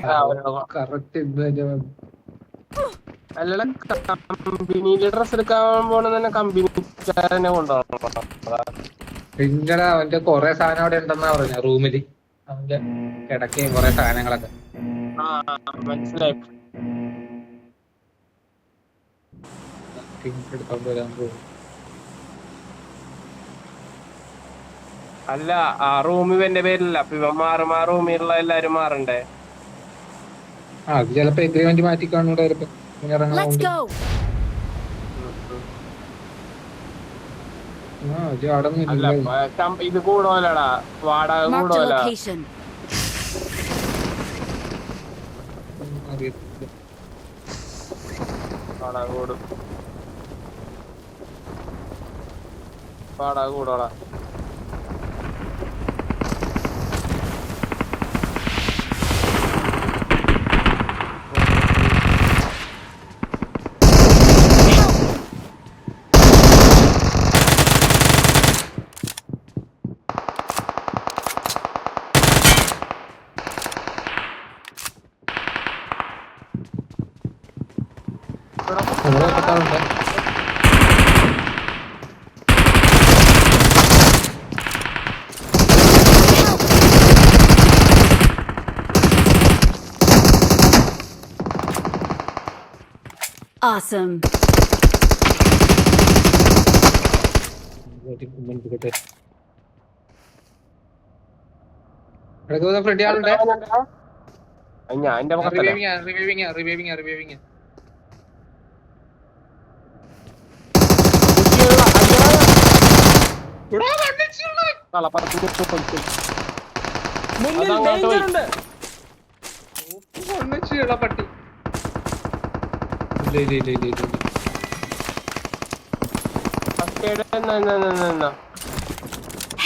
here. Correct അല്ലട കമ്പനിയില് dress എടുക്കാൻ പോണ തന്നെ കമ്പനിക്കാരനെ കൊണ്ടുപോകണം. പിന്നീട് അവന്റെ കൊറേ സാധനം അവിടെ ഉണ്ടെന്നാ പറഞ്ഞ റൂമില് അവന്റെ കിടക്കയും കൊറേ സാധനങ്ങളൊക്കെ. മനസ്സിലായി. എടുത്തോണ്ട് വരാൻ പോകും. അല്ല ആ റൂമിൽ എന്റെ പേരില്ല. അപ്പൊ ഇവൻ മാറും. ആ റൂമിലുള്ള എല്ലാരും മാറണ്ടേ? അത് ചിലപ്പോ എഗ്രിമെന്റ് മാറ്റി കാണൂടെ ചിലപ്പോ Let's go. അല്ല ഇത് കൂടുതലടാ, വാടക Marked a കൂടുതല. location. വാടക കൂടും. വാടക കൂടോടാ. Awesome. ഫ്രണ്ട് ആളുണ്ട്. ഞാൻ എന്റെ റിവൈവിങ് പട്ടി.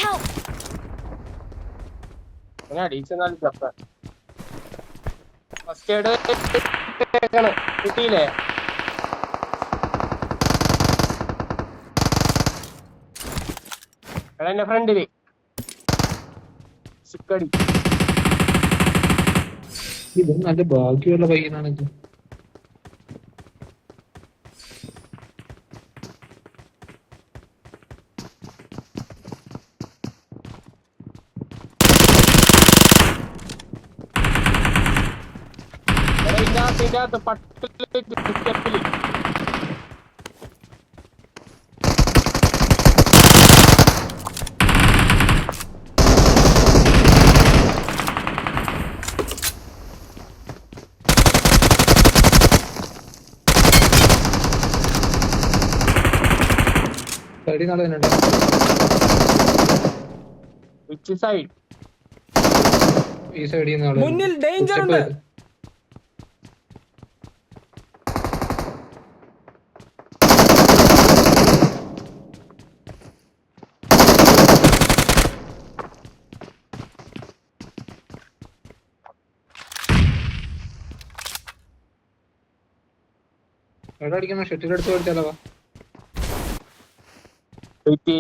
Help. കിട്ടിയില്ലേ? എന്റെ ഫ്രണ്ടില് സിക്കടി. ഇത് നല്ല ഭാഗ്യമുള്ള പയ്യനാണെങ്കിൽ. ഇതിനകത്ത് പട്ടില് സ്റ്റെപ്പില് സൈഡ് ഈ സൈഡിൽ മുന്നിൽ ഡേഞ്ചർ ഉണ്ട്. എവിടെ അടിക്കണം? ഷെട്ടിലെടുത്ത് കളിച്ചാലോ?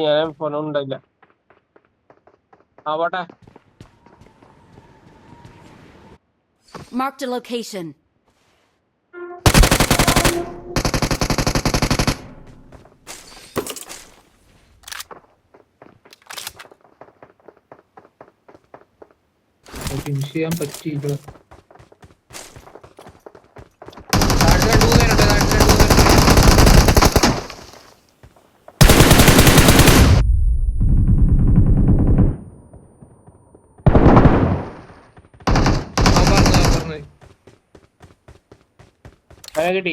ഞാൻ ഫോൺ ഉണ്ടായില്ല. ആവട്ടെ. Marked a location. ഫിനിഷ് ചെയ്യാൻ പറ്റിയില്ല. കിട്ടി.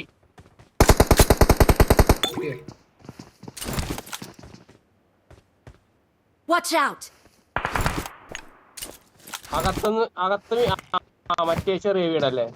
Watch out. അകത്ത് മറ്റേ ചെറിയ വീടല്ലേ?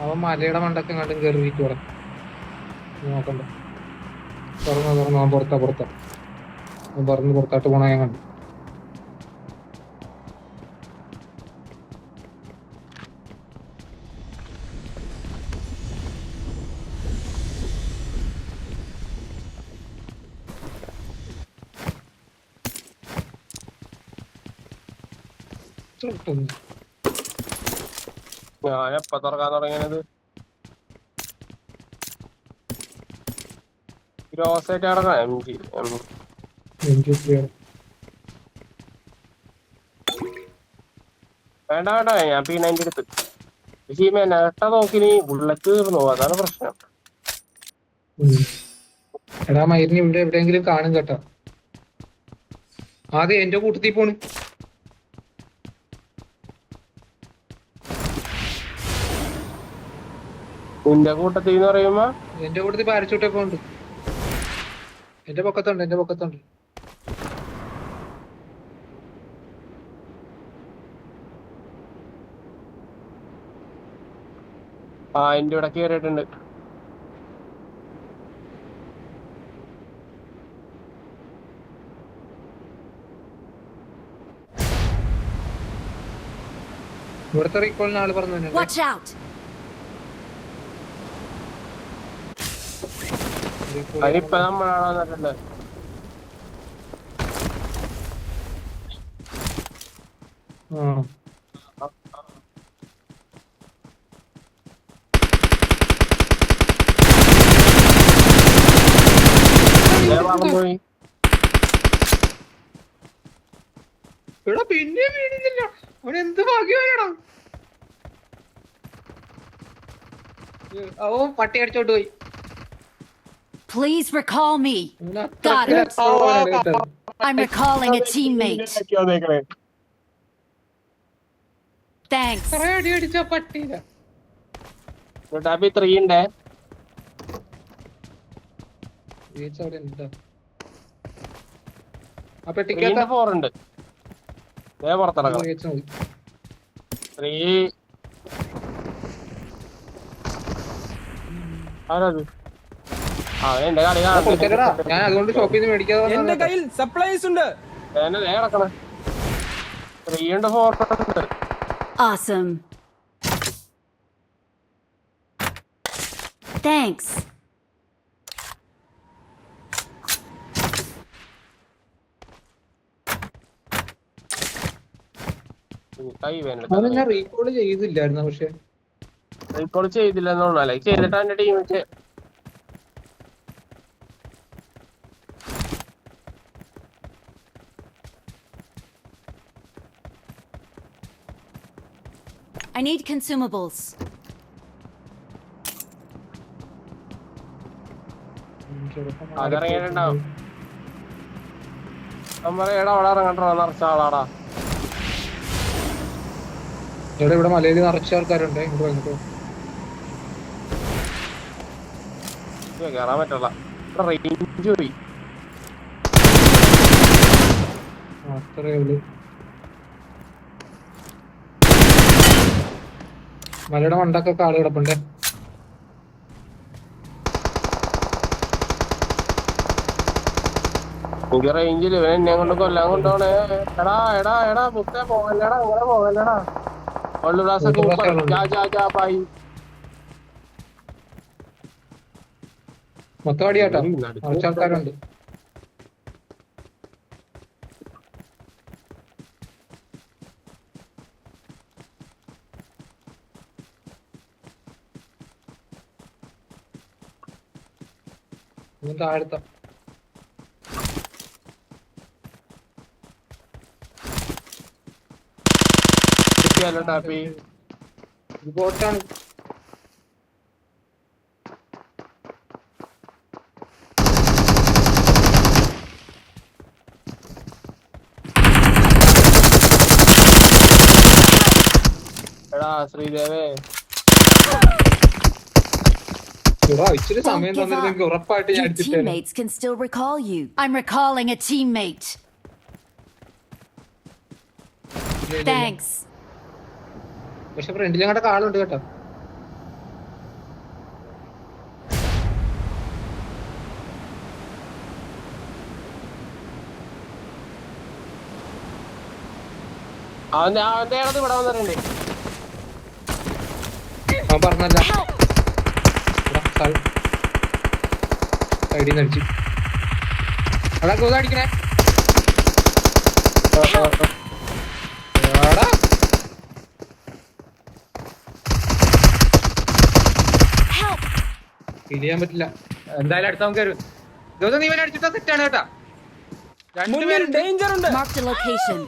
അവൻ മലയുടെ മണ്ടൊക്കെ കണ്ടും കയറിയിട്ട് ഇവിടെ നോക്കണ്ട. തുറന്നു അവൻ പുറത്താ അവൻ പറന്ന് പുറത്താട്ട് പോണ ഞാൻ കണ്ടു. ഞാൻ എപ്പ തുറക്കാൻ തുടങ്ങിയത്? ഗ്രോസായിട്ട് കിടക്കണം. വേണ്ട ഞാൻ P90 എടുത്ത്. പക്ഷേ ഈ മെനട്ട നോക്കിനി ബുള്ളറ്റ് തീർന്നു, അതാണ് പ്രശ്നം. എടാ മയിലിന് ഇവിടെ എവിടെയെങ്കിലും കാണും കേട്ടോ. ആദ്യം എന്റെ കൂട്ടത്തിൽ പോണ്. നിന്റെ കൂട്ടത്തിൽ എന്ന് പറയുമ്പോ എന്റെ കൂട്ടത്തിൽ പാരച്ചൂട്ടൊക്കെ ഉണ്ട്. എന്റെ പൊക്കത്തുണ്ട്. എന്റെ ഇവിടെ കയറിയിട്ടുണ്ട്. ഇവിടുത്തെ റീകോളിന് ആള് പറഞ്ഞു. Watch out! അതിപ്പോ നമ്മളാണോ എന്നിട്ടുണ്ട്. പോയി ഇവിടെ പിന്നെ വീണില്ല. അവൻ എന്ത് ഭാഗ്യമാണോ. അവൻ പട്ടി അടിച്ചോട്ട് പോയി. Please recall me. Got it. I'm recalling a teammate. Thanks. അടിച്ച പട്ടിയില്ല. ടാബി 3 ഉണ്ട്. ആ പെട്ടിക്കകത്ത് 4 ഉണ്ട്. പുറത്തിറങ്ങാം. 3 ആരത്? എന്റെ കളി ഞാൻ അതുകൊണ്ട് ഷോപ്പിൽ നിന്ന് മേടിക്കാതെ എന്റെ കയ്യിൽ സപ്ലൈസ് ഉണ്ട്. കിടക്കണ 3 ഉണ്ട് 4 ഉണ്ട്. Awesome. Thanks. കൈ അത് ഞാൻ റീകോൾ ചെയ്തില്ലായിരുന്നു. പക്ഷെ റീകോൾ ചെയ്തില്ലെന്നുള്ളൂ. ചെയ്തിട്ട് എന്റെ ടീമിച്ച് I need consumables. അതിറങ്ങിയിട്ടുണ്ടാവും. എടാ അവിടെ ഇറങ്ങണ്ടോ നിറച്ച ആളാടാ. ഇവിടെ മലയിൽ നിറച്ച ആൾക്കാരുണ്ട്. ഇങ്ങോട്ട് കേറാൻ പറ്റില്ല. റേഞ്ച് പോയി. അത്രേ ഉള്ളു. മലയുടെ മണ്ടൊക്കെ കാട് കിടപ്പുണ്ട്. എനിക്ക് റേഞ്ചിൽ ഇവൻ എന്നെ കൊണ്ട് കൊല്ലാൻ കൊണ്ടോണേ. എടാ മുത്തേ പോകല്ലടാ, അങ്ങനെ പോകല്ലടാ. മൊത്തം അടിയാട്ടോ. കുറച്ച് ആൾക്കാരുണ്ട്. താഴത്ത ബോട്ടാണ്. എടാ ശ്രീദേവേ, ഇച്ചിരി സമയം തന്നിരുന്നെങ്കിൽ ഉറപ്പായിട്ട് ഞാൻ Your teammates can still recall you. I'm recalling a teammate. Thanks. പക്ഷെ ഫ്രണ്ടിലും അങ്ങോട്ട് കാളുണ്ട് കേട്ടോ. അവന്റെ ഇവിടെ വന്നിട്ടുണ്ട്. അവൻ പറഞ്ഞല്ല സൈഡിൽ നിന്ന് അടിച്ചു. അതാ ഗോത അടിക്കണേ. ഫീൽ ചെയ്യാൻ പറ്റില്ല. എന്തായാലും അടുത്തവൻ കയറും. ഗോത നീ ഇവനെ അടിച്ചിട്ടാ സെറ്റാണ് കേട്ടാ. ഡേഞ്ചർ ഉണ്ട്. Mark the location.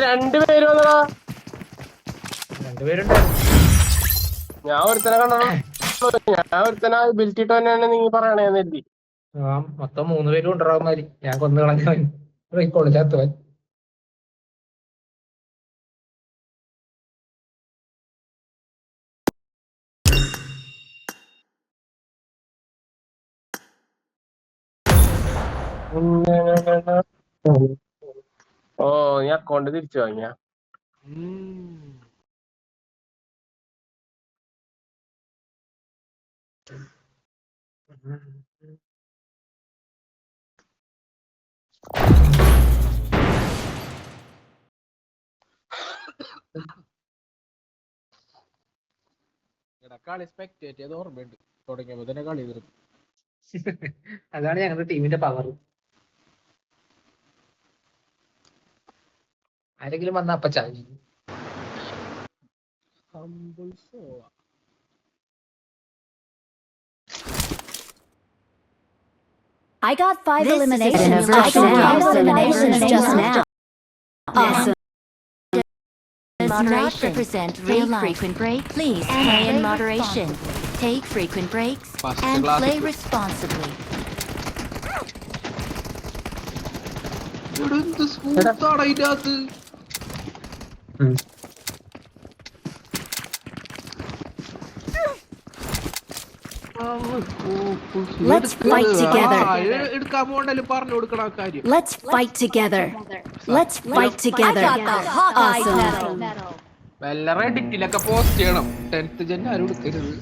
രണ്ടുപേര് വന്നടാ. രണ്ടുപേരുണ്ടായിരുന്നു. ഞാൻ ഒരുത്തനെ കണ്ടോ. ഞാൻ ഒരുത്തനെ ബിൽറ്റ് ഇട്ട് തന്നെയാണ് നീ പറയണേന്ന് എഴുതി. മൊത്തം 3 പേരും ഉണ്ടാവുമാതിരി. ഞാൻ കൊന്നു കളഞ്ഞവൻ കൊള്ളില്ലാത്തവൻ. ഓ നീ അക്കൗണ്ട് തിരിച്ചു വാങ്ങിയ. കളി സ്പെക്ടേറ്റ് ചെയ്ത് ഓർമ്മയുണ്ട്. തുടങ്ങിയപ്പോ തന്നെ കളി തീർന്നു. അതാണ് ഞങ്ങളുടെ ടീമിന്റെ പവർ. ആരെങ്കിലും വന്ന അപ്പ ചാടി. I got 5 This eliminations. is I got 5 eliminations just now. Awesome. Does not represent real life. Frequent break, please play in moderation. Take frequent breaks and play responsibly. Let's fight together. എടുക്കാൻ പോകണ്ടല്ലോ പറഞ്ഞു കൊടുക്കണ കാര്യം. Let's fight together. Let's fight together. Awesome. വല്ല റെഡിറ്റിലൊക്കെ post ചെയ്യണം. 10th gen ആരും എടുക്കരുത്.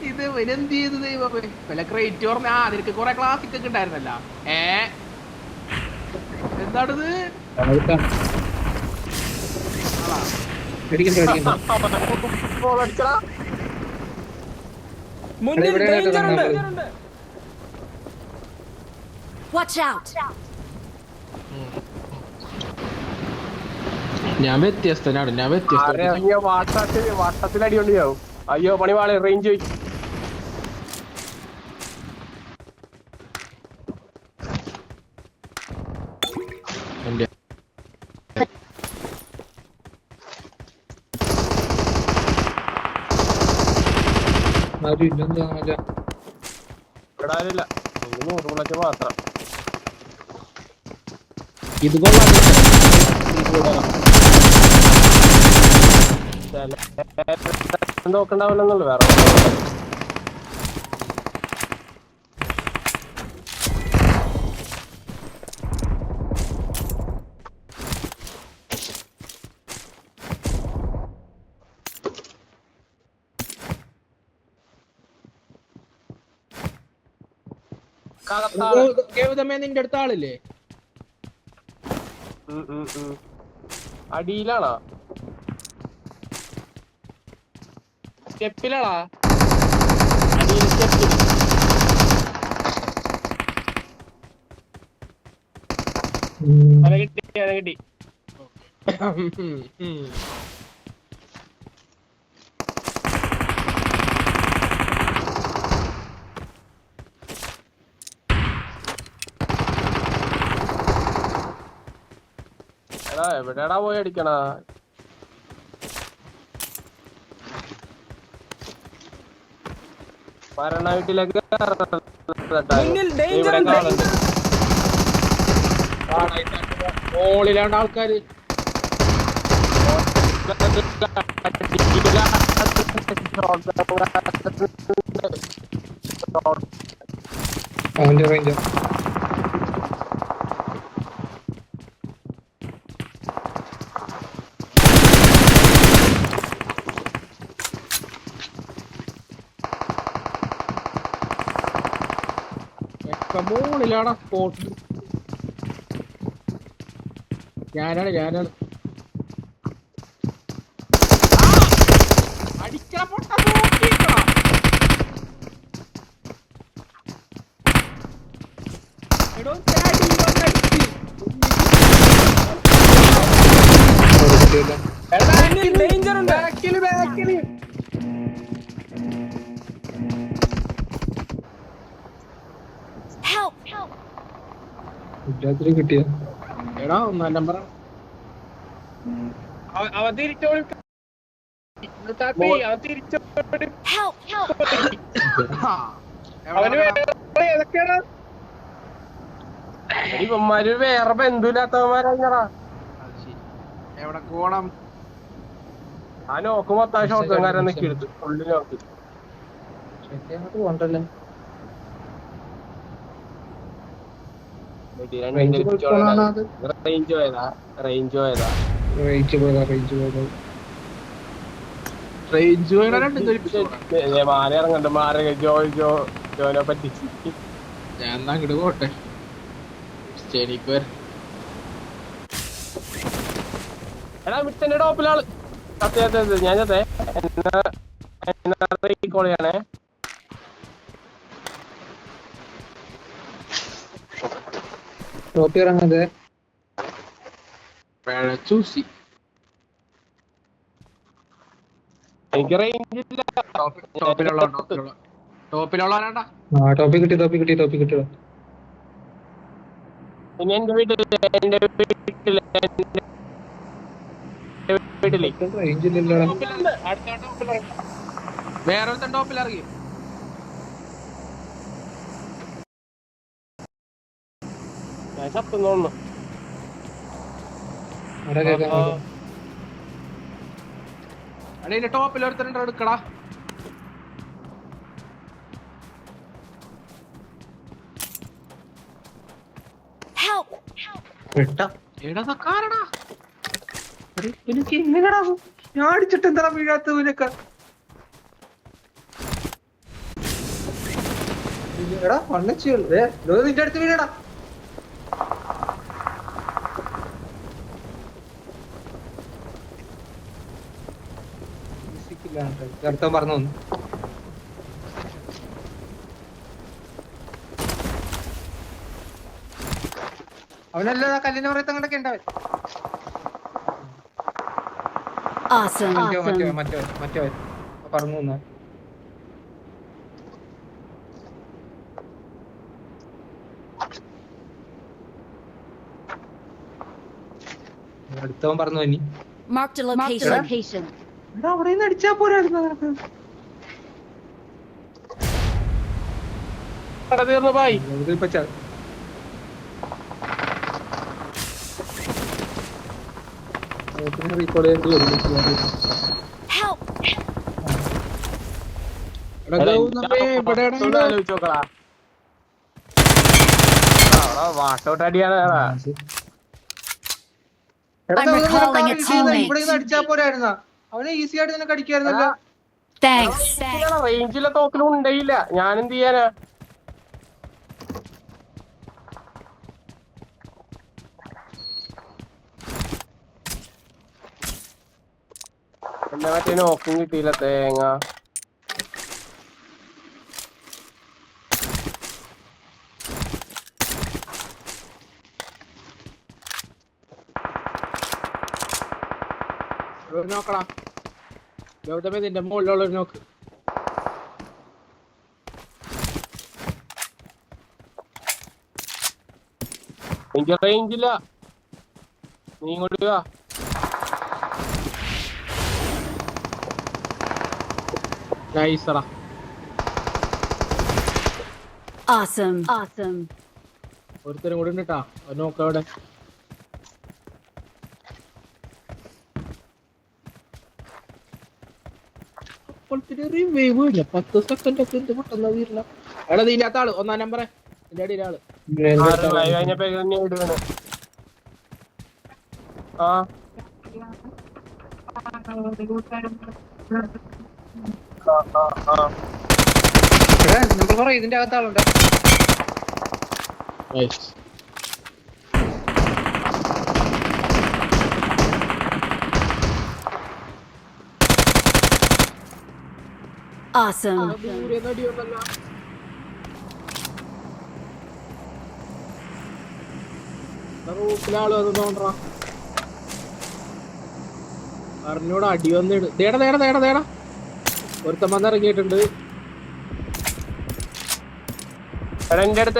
ഇത് എന്ത് ചെയ്ത് ദൈവമേ. വല്ല ക്രേറ്റ് പറഞ്ഞ നിനക്ക് കൊറേ ക്ലാസിക് ഒക്കെ ഉണ്ടായിരുന്നല്ല. എന്താണിത്? Watch out. ഞാൻ വ്യത്യസ്തനാണ്. വട്ടത്തിൽ അടികൊണ്ട് ചാവും. അയ്യോ പണി വാളെ റേഞ്ച് പോയി. ഇടാനില്ല 100 മുളച്ച് മാത്രം. നോക്കണ്ടാവില്ലെന്നുള്ളു വേറെ. നിന്റെ അടുത്ത ആളില്ലേ? അടിയിലാണോ? സ്റ്റെപ്പിലാണോ? അടിയിൽ സ്റ്റെപ്പിൽ. അല കിട്ടി, അല കിട്ടി. എവിടെടാ പോയി അടിക്കണ? മരണ വീട്ടിലേക്ക് മോളിലാണ്ട് ആൾക്കാര് അവന്റെ റേഞ്ച് മോളിലാടാ സ്പോട്ട്. ഞാനാണ് അടിക്കണ പൊട്ട നോക്കിക്കടാ. എടോ ചാടി വന്നടിച്ച്. ഡേഞ്ചർ ഉണ്ട്. ബാക്കില് Help! രാത്രി കിട്ടിയ എടാ 1 നമ്പറാണ്. അവ തിരിച്ചോളി. Help! ഏതൊക്കെയാണ് ഇവന്മാര് വേറെ ബന്ധുല്ലാത്തവന്മാരാ. എവിടെ കോണം ആ നോക്ക് മൊത്തം ഷോട്ട്കാരൻ നിൽക്കിയെടുത്ത് ഫുള്ളി നോക്ക്. കൊണ്ടല്ലേ റേഞ്ച് പോയതാ. മാറി ഇറങ്ങണ്ട്. ജോനെ പറ്റിച്ച് ഞാൻ അങ്ങോട്ട് പോട്ടെ. എടാ മിറ്റന്റെ ടോപ്പിലാള് സത്യ ഞാൻ ചത്തേ കോളിയാണേ. ടോപ്പി ഇറങ്ങുന്നത് പിഴച്ചൂസി. എനിക്ക് റേഞ്ച് ഇല്ല. ടോപ്പിലുള്ളവരാണ്ടാ. ടോപ്പി കിട്ടി. പിന്നെ എന്റെ വീട്ടില് റേഞ്ച് ഇല്ലല്ലോടാ. വേറെ ടോപ്പിൽ ഇറങ്ങി. ഞാൻ ചത്തുന്നു. അടേ ടോപ്പിൽ ഒരുത്തരുണ്ടോ എടുക്കടാ. Help! എനിക്ക് എങ്ങനെടാ ഞാൻ അടിച്ചിട്ട് എന്താ വീഴാത്ത ഇവനൊക്കെ. എടാ വണ്ണച്ചുള്ളൂ നിന്റെ അടുത്ത് വീഴടാ. അർത്ഥം പറഞ്ഞു അവനല്ല കല്ലിന്റെ പുറത്ത് അങ്ങോട്ടൊക്കെ ഉണ്ടാവൻ. Awesome! മറ്റേ പറഞ്ഞു തന്ന അടുത്തവൻ പറഞ്ഞു ഇനി Marked a location. അവിടെ നിന്ന് അടിച്ചാ പോരായിരുന്നു. തീർന്നു പോയി. Help! വാട്ടോട്ടടിയാണ്. അടിച്ചാ പോരായിരുന്ന അവനെ ഈസി ആയിട്ട് നിനക്ക് അടിക്കായിരുന്നല്ലോ. റേഞ്ചിലെ തോക്കിലും ഉണ്ടായില്ല. ഞാനെന്ത് ചെയ്യാനാ? എന്നെ മറ്റേ നോക്കും കിട്ടിയില്ല തേങ്ങ. നോക്കടാ ഗൗതമേ നിന്റെ മുകളിലുള്ളൊരു നോക്ക്. എനിക്ക് റേഞ്ചില്ല. നീ ഇങ്ങോട്ട് വാ. നൈസറാ. Awesome. Awesome. ഒരുത്തരും കൂടി ഉണ്ട് കേട്ടാ നോക്കവിടെ. റിവൈവ് ഇല്ല 10 സെക്കൻഡ് ഒക്കെ എന്ത് പെട്ടെന്ന് വീരില്ല. എടാ ഇതില്ലാത്ത ആള് 1-ാം നമ്പറെ എന്റെ അടിയിലെ ആള് നമ്പർ 4 ഇതിന്റെ അകത്ത് ആളുണ്ട്. Awesome. റൂട്ടിലാള് വന്നോണ്ടാ അറിഞ്ഞൂടെ അടി വന്നിട്. ദേടാ ഒരുത്തം വന്നിറങ്ങിയിട്ടുണ്ട്. എന്റെ അടുത്ത്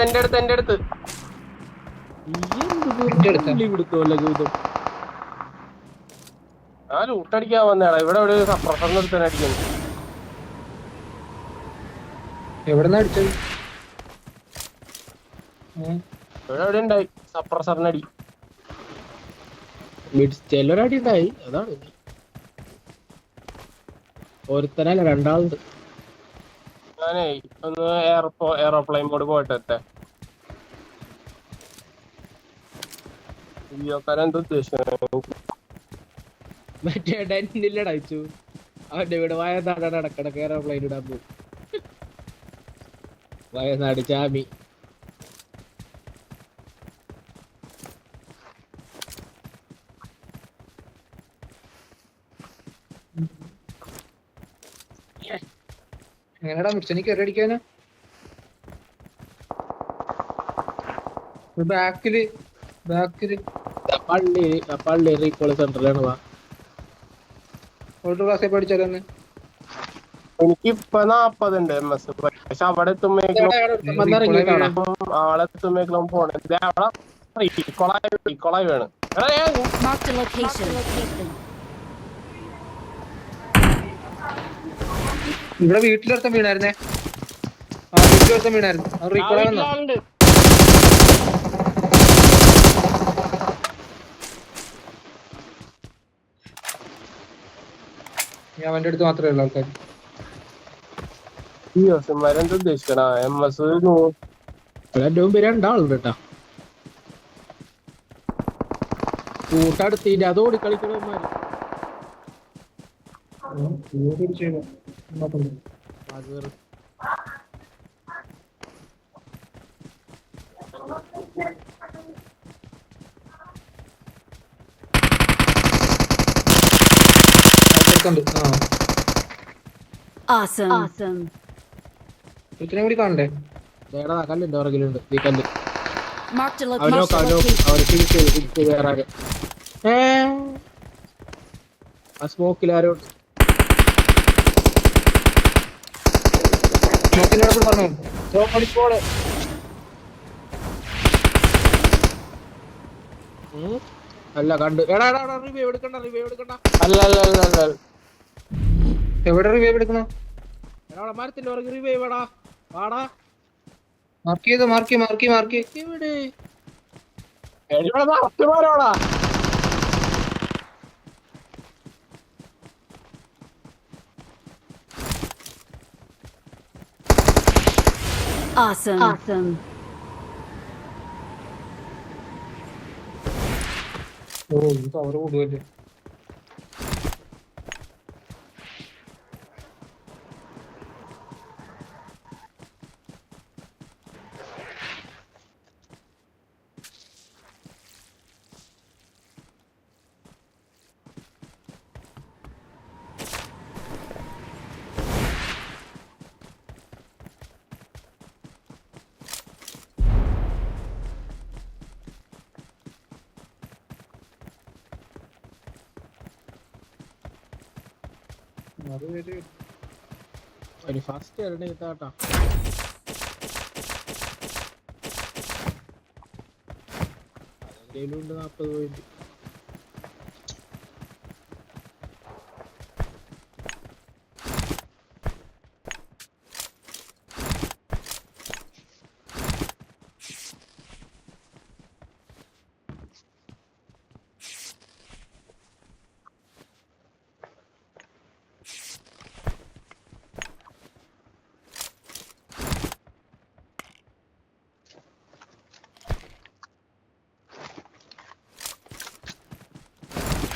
ഞാൻ ലൂട്ടടിക്കാൻ വന്നേടാ. ഇവിടെ ഒരു സപ്രസറിന് ഒരുത്തന്നെ അടിക്കുന്നു. എവിടെന്നാ അടിച്ചത്? ഇവിടെ ഉണ്ടായി സപ്രസറിനടി. ചെല്ലൊരടി ഉണ്ടായി. അതാണ് ഒരുത്തനല്ല രണ്ടാളുണ്ട്. ഞാനേ ഒന്ന് എയറോപ്ലെയിൻ മോഡ് പോയിട്ടെ എന്ത് ഉദ്ദേശിച്ചു മറ്റേ ഡെന്നില്ലട അയച്ചു. അവന്റെ വീട് വയനാടാണ് ഇടക്കിടക്ക് എയറോപ്ലെയിൻ ഇടാൻ പോകും. വയനാട് ചാമി എങ്ങനെടാ മുച്ചനിക്ക് ഒരടിക്കാനാ? ബാക്കില് പള്ളി റീകോൾ സെന്ററിലാണ്. വാ ഓട്ടോ ക്ലാസ്സിൽ പഠിച്ചാലോന്ന്. എനിക്കിപ്പൊ 40 ഉണ്ട് MS. പക്ഷെ അവിടെ എത്തുമ്പോഴേക്കും ആളെത്തുമ്പോഴേക്കും പോണേ കൊളായി വേണം. Marked a location. ഇവിടെ വീട്ടിലൊരുത്തം വീണായിരുന്നേ. വീട്ടിലൊരുത്തം വീണായിരുന്നു. അവർ റീകോളാ വന്നോ? ഞാൻ അവന്റെ അടുത്ത് മാത്രമേ ഉള്ളൂ ആൾക്കാർ. എന്താ ഉദ്ദേശിക്കണ MS രണ്ടാളുണ്ട് കേട്ടാ. കൂട്ടടുത്തിന്റെ അത് ഓടിക്കളിക്കണമാര് Awesome. Awesome. ഇത്രയും കൂടി കാണണ്ടേ? കല്ലിന്റെ പുറകിലുണ്ട് ഈ കല്ല്. Marked a അവര് ആ സ്മോക്കിൽ ആരോ പറഞ്ഞു. അല്ല കണ്ട്. റിവ്യൂ എടുക്കണ്ട. അല്ല എവിടെ റിവൈവ് എടുക്കണോ? മരത്തിന്റെ പുറകെ റിവ്യൂ വേടാ. വാടാ മാർക്ക് ചെയ്ത് മാർക്ക് ഇവിടെ നടത്തുമാരോടാ. Awesome. Awesome. ഓ അവർ കൂടുവല്ലേ. ഒരു ഫസ്റ്റ് ഇറങ്ങി കിട്ടാട്ടാ. അതിലുണ്ട് 40 point.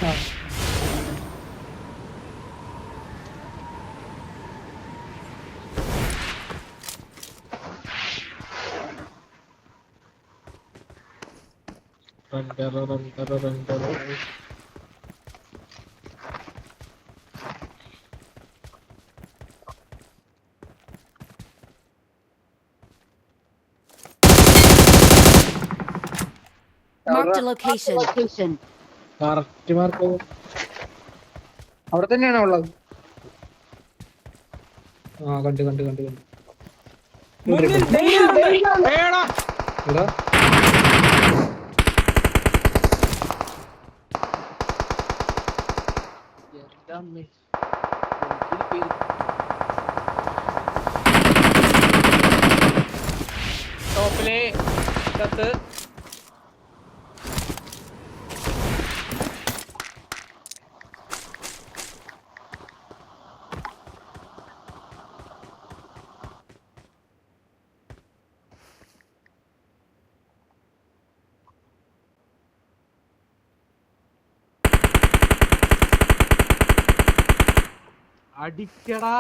Marked a location. Correct mark. അവിടെ തന്നെയാണോ ഉള്ളത്? ആ കണ്ട് കണ്ട് കണ്ട് കണ്ട്. എടാ ടോപ്പിലെ കത്ത് അടിക്കടാ.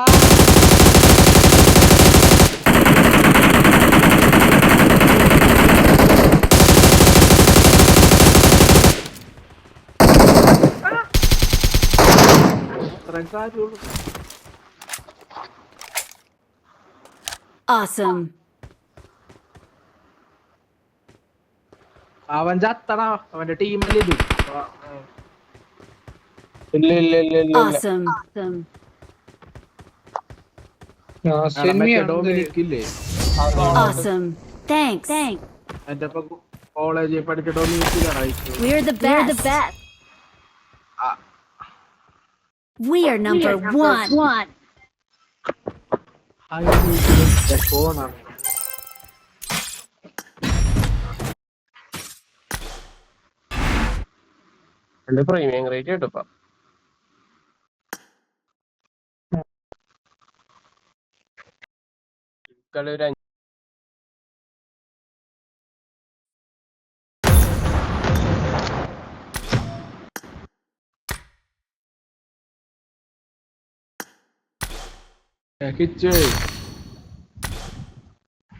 Awesome. അവൻ ചത്തടാ. അവന്റെ ടീമിൽ ഇത് ഇല്ല ഇല്ല ഇല്ല ഇല്ല Awesome. ഡൊമിനിക് ഇല്ലേ? Awesome. Thanks. എന്റെ കോളേജിൽ പഠിച്ച ഡൊമിനിക്കിലാണ്. We're the best. We are number one. ഫോണാണ്. എന്റെ പ്രീമിയം റേറ്റ് കിട്ടും. ഒരു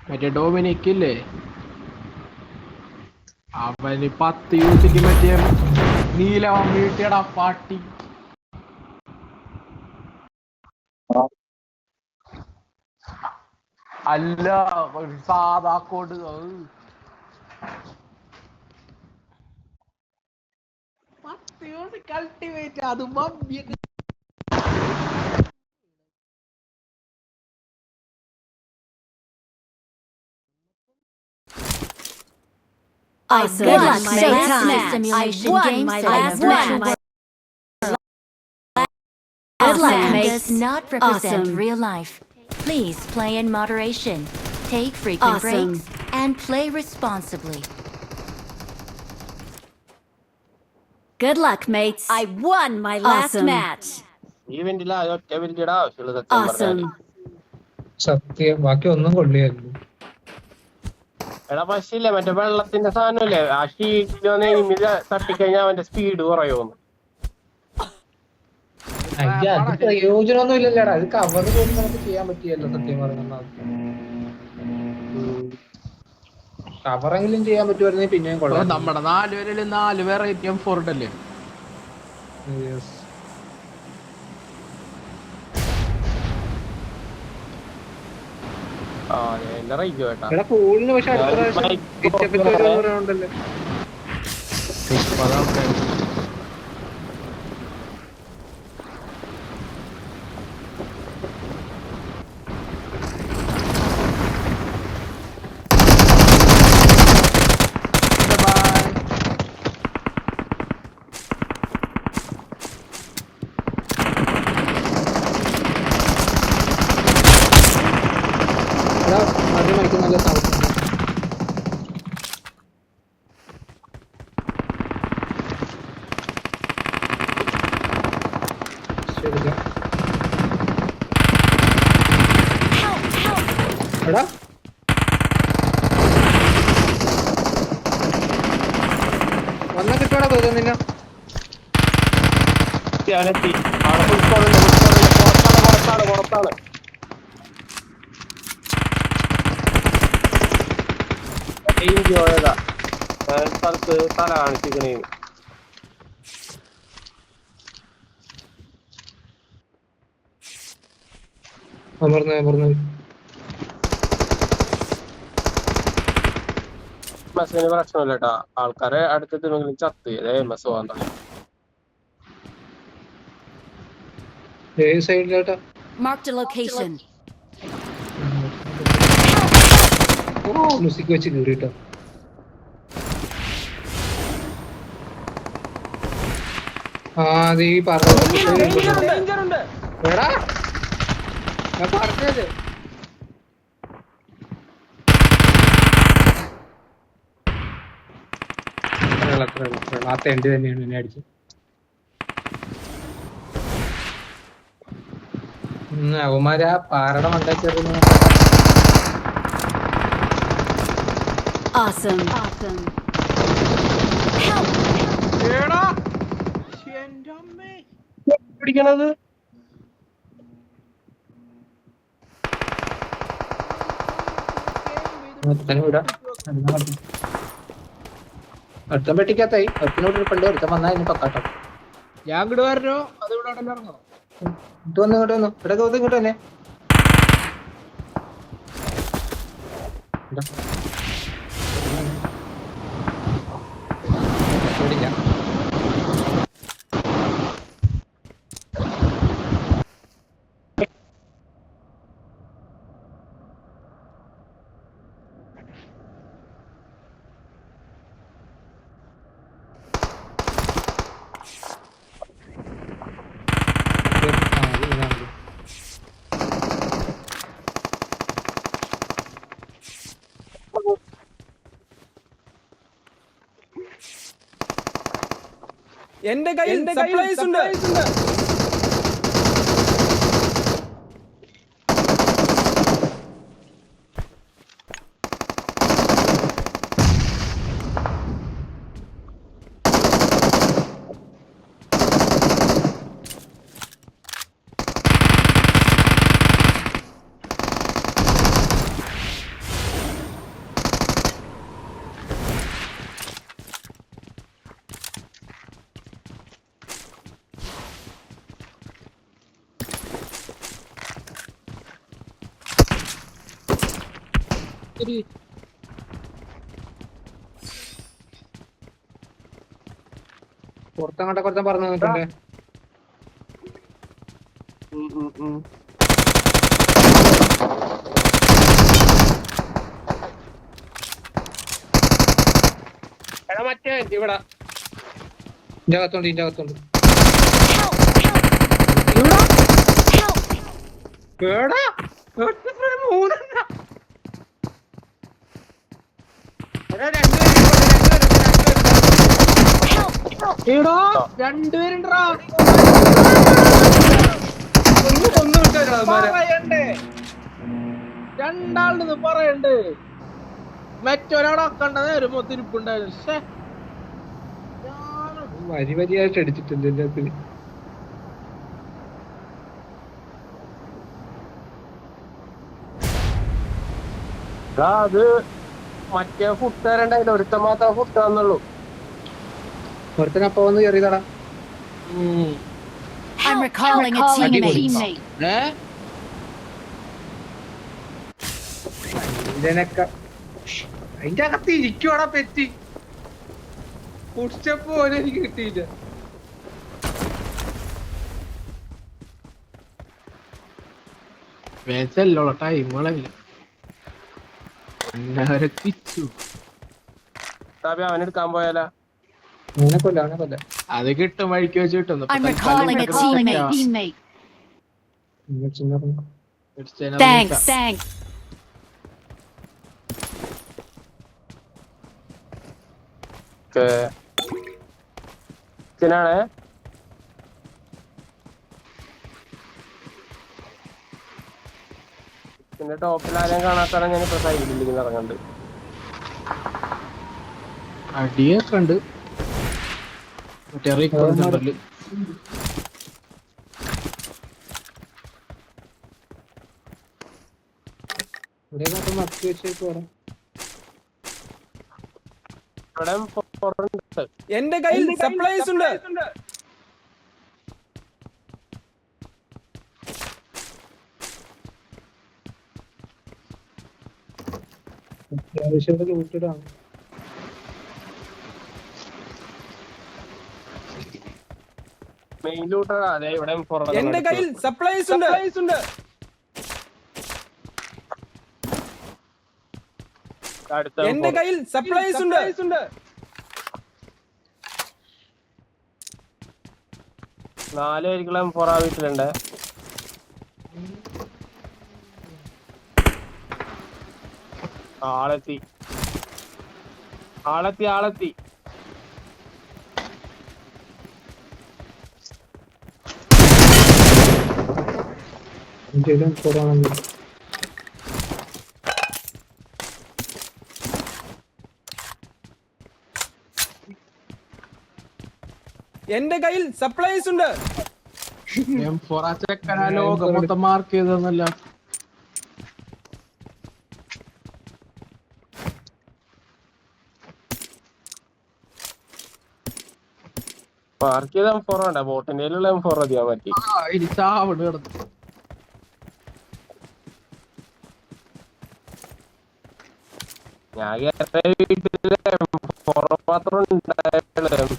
മറ്റേ ഡൊമിനിക് ഇല്ലേ? അവന് 10 യൂസിക്ക് മറ്റേ നീലവൻ വീട്ടിയടാ പാട്ടി. അല്ല സാധാ കോഡ് കൾട്ടിവേറ്റ് അത് മമ്മിയൊക്കെ. Awesome. Good Good luck, luck, mate. Showtime. Simulation I won games my set in a last virtual match. world Good luck, and mate. does not represent Awesome. real life. Please play in moderation. Take frequent Awesome. breaks and play responsibly. Good luck, mates. I won my last match. ഈവെന്റിൽ ഒറ്റ വലിയുടെ ആവശ്യമുള്ള സത്യം Awesome. സത്യം ബാക്കി ഒന്നും കൊള്ളിയായിരുന്നു. എടാ പക്ഷേ ഇല്ല മറ്റേ വെള്ളത്തിന്റെ സാധനല്ലേ ആ ഷീറ്റിലൊന്ന് എനിമിൽ തട്ടിക്കഴിഞ്ഞാൽ അവന്റെ സ്പീഡ് കുറയുമെന്ന്. അയ്യ അത് പ്രയോജനമൊന്നും ഇല്ലല്ലേടാ. അത് കവർ പോലും നമുക്ക് ചെയ്യാൻ പറ്റിയല്ലോ സത്യം പറഞ്ഞാൽ. കവറെങ്കിലും ചെയ്യാൻ പറ്റുമായിരുന്നെങ്കിൽ പിന്നെയും കൊള്ളാം. നമ്മുടെ 4 പേരിൽ 4 വെറൈറ്റി M4 ഉണ്ടല്ലേ? ആ എന്നെ റൈജു കേട്ടാ. എടാ ഫോണിന് പക്ഷെ അടുത്ത പ്രാവശ്യം കിച്ചപ്പറ്റി ഒരു ഉണ്ടല്ലേ. അത് മൈക്ക് നല്ല സൗണ്ട് എടാ വന്നാ കിട്ടുവാടാ തോന്നുന്നു നിന്നെ. അവനെത്തി അവിടെ പുറത്താണ് പോയതാ സ്ഥലത്ത് തല കാണിച്ചിരിക്കണേ. മെസ്സിന് പ്രശ്നമില്ല കേട്ടാ, ആൾക്കാരെ അടുത്തെത്തിനെങ്കിലും ചത്ത് മെസ് പോകാൻ തുടങ്ങി. ഏത് സൈഡിലോട്ടാ? Marked a location. മ്യൂസിക് വെച്ച് കീറിട്ടോ. ആ അത് ഈ പറഞ്ഞത് എടാ ഞാൻ പറഞ്ഞത് ആ തെണ്ടി തന്നെയാണ് എന്നെ അടിച്ചത്. അവന്മാര് ആ പാറയുടെ മണ്ടേച്ചെറിയുന്ന Awesome. പിടിക്കണത് അടുത്ത പെട്ടിക്കകത്തായി ഒത്തിനോട് പണ്ട് ഒരുത്തം വന്നാൽ ഇനി പക്കാട്ടോ. ഞാൻ ഇങ്ങോട്ട് വരണോ അത് ഇവിടെ ഉടനെ ഇറങ്ങോ? ഇങ്ങോട്ട് വന്നു ഇങ്ങോട്ട് തന്നെ. എന്റെ കയ്യിൽ സപ്ലൈസ് ഉണ്ട്. പുറത്തങ്ങോട്ടെ കുറച്ച് പറഞ്ഞു തന്നിട്ടുണ്ട്. മറ്റേ ഇവിടെ ഇതിന്റെ അകത്തുണ്ട് രണ്ടുപേരുണ്ടാ രണ്ടാളുടെ പറയണ്ട്. മറ്റൊരാളാക്കണ്ടത് ഒരു മൊത്തിരിപ്പുണ്ടായിരുന്നു. വരിയായിട്ട് അടിച്ചിട്ടുണ്ട് എന്റെ അകത്ത്. അത് മറ്റേ ഫുഡ് തരണ്ടായില്ല, ഒരുത്തൻ മാത്രം ഫുഡ് തന്നുള്ളൂ. ഒരുത്തനപ്പ വന്ന് കയറിയതാടാ. I'm recalling a teammate. ഇതിനൊക്കെ അതിന്റെ അകത്ത് ഇരിക്കുവാടാ പെറ്റി. ഫുഡ് സ്റ്റെപ്പ് പോലും എനിക്ക് കിട്ടിയില്ല. വേച്ചല്ലോ ടൈമുകളല്ല പിച്ചു. അവനെടുക്കാൻ പോയാലാ അവനെ കൊല്ല അത് കിട്ടും വഴിക്ക് വെച്ച് കിട്ടുന്നു. I'm recalling a teammate. Thanks. ാണ് പിന്നെ ടോപ്പിൽ ആരെയും കാണാത്തതാണ് ഞാനിപ്പോ സൈഡിലേക്ക് ഇറങ്ങണ്ട്. അടിയൊക്കെ ഉണ്ട്. മറ്റേ ഇവിടെ മാത്രം മറച്ചു വെച്ചേക്ക് പോരാ. ഇവിടെ ഉണ്ട്. എന്റെ കയ്യിൽ സപ്ലൈസ് ഉണ്ട്. അത്യാവശ്യം ലൂട്ടിടാണ്. മെയിൻ ലൂട്ടറാ. അതെ ഇവിടെ എന്റെ കയ്യിൽ സപ്ലൈസ് ഉണ്ട്. എന്റെ കയ്യിൽ സപ്ലൈസ് ഉണ്ട്. 4 പേരിക്കുള്ള M4 ആ വീട്ടിലുണ്ട്. ആളെത്തി. എന്തെങ്കിലും കുറവാണെന്ന് എന്റെ കയ്യിൽ സപ്ലൈസ് ഉണ്ട്. ലോകം മൊത്തം മാർക്ക് ചെയ്തല്ല. മാർക്ക് ചെയ്ത M4 വേണ്ട, ബോട്ടിന്റെ M4 മതിയാ പറ്റി. ചാവട് കിടന്നു. ഞാൻ വീട്ടില് M4 മാത്രം ഉണ്ടായുള്ളൂ.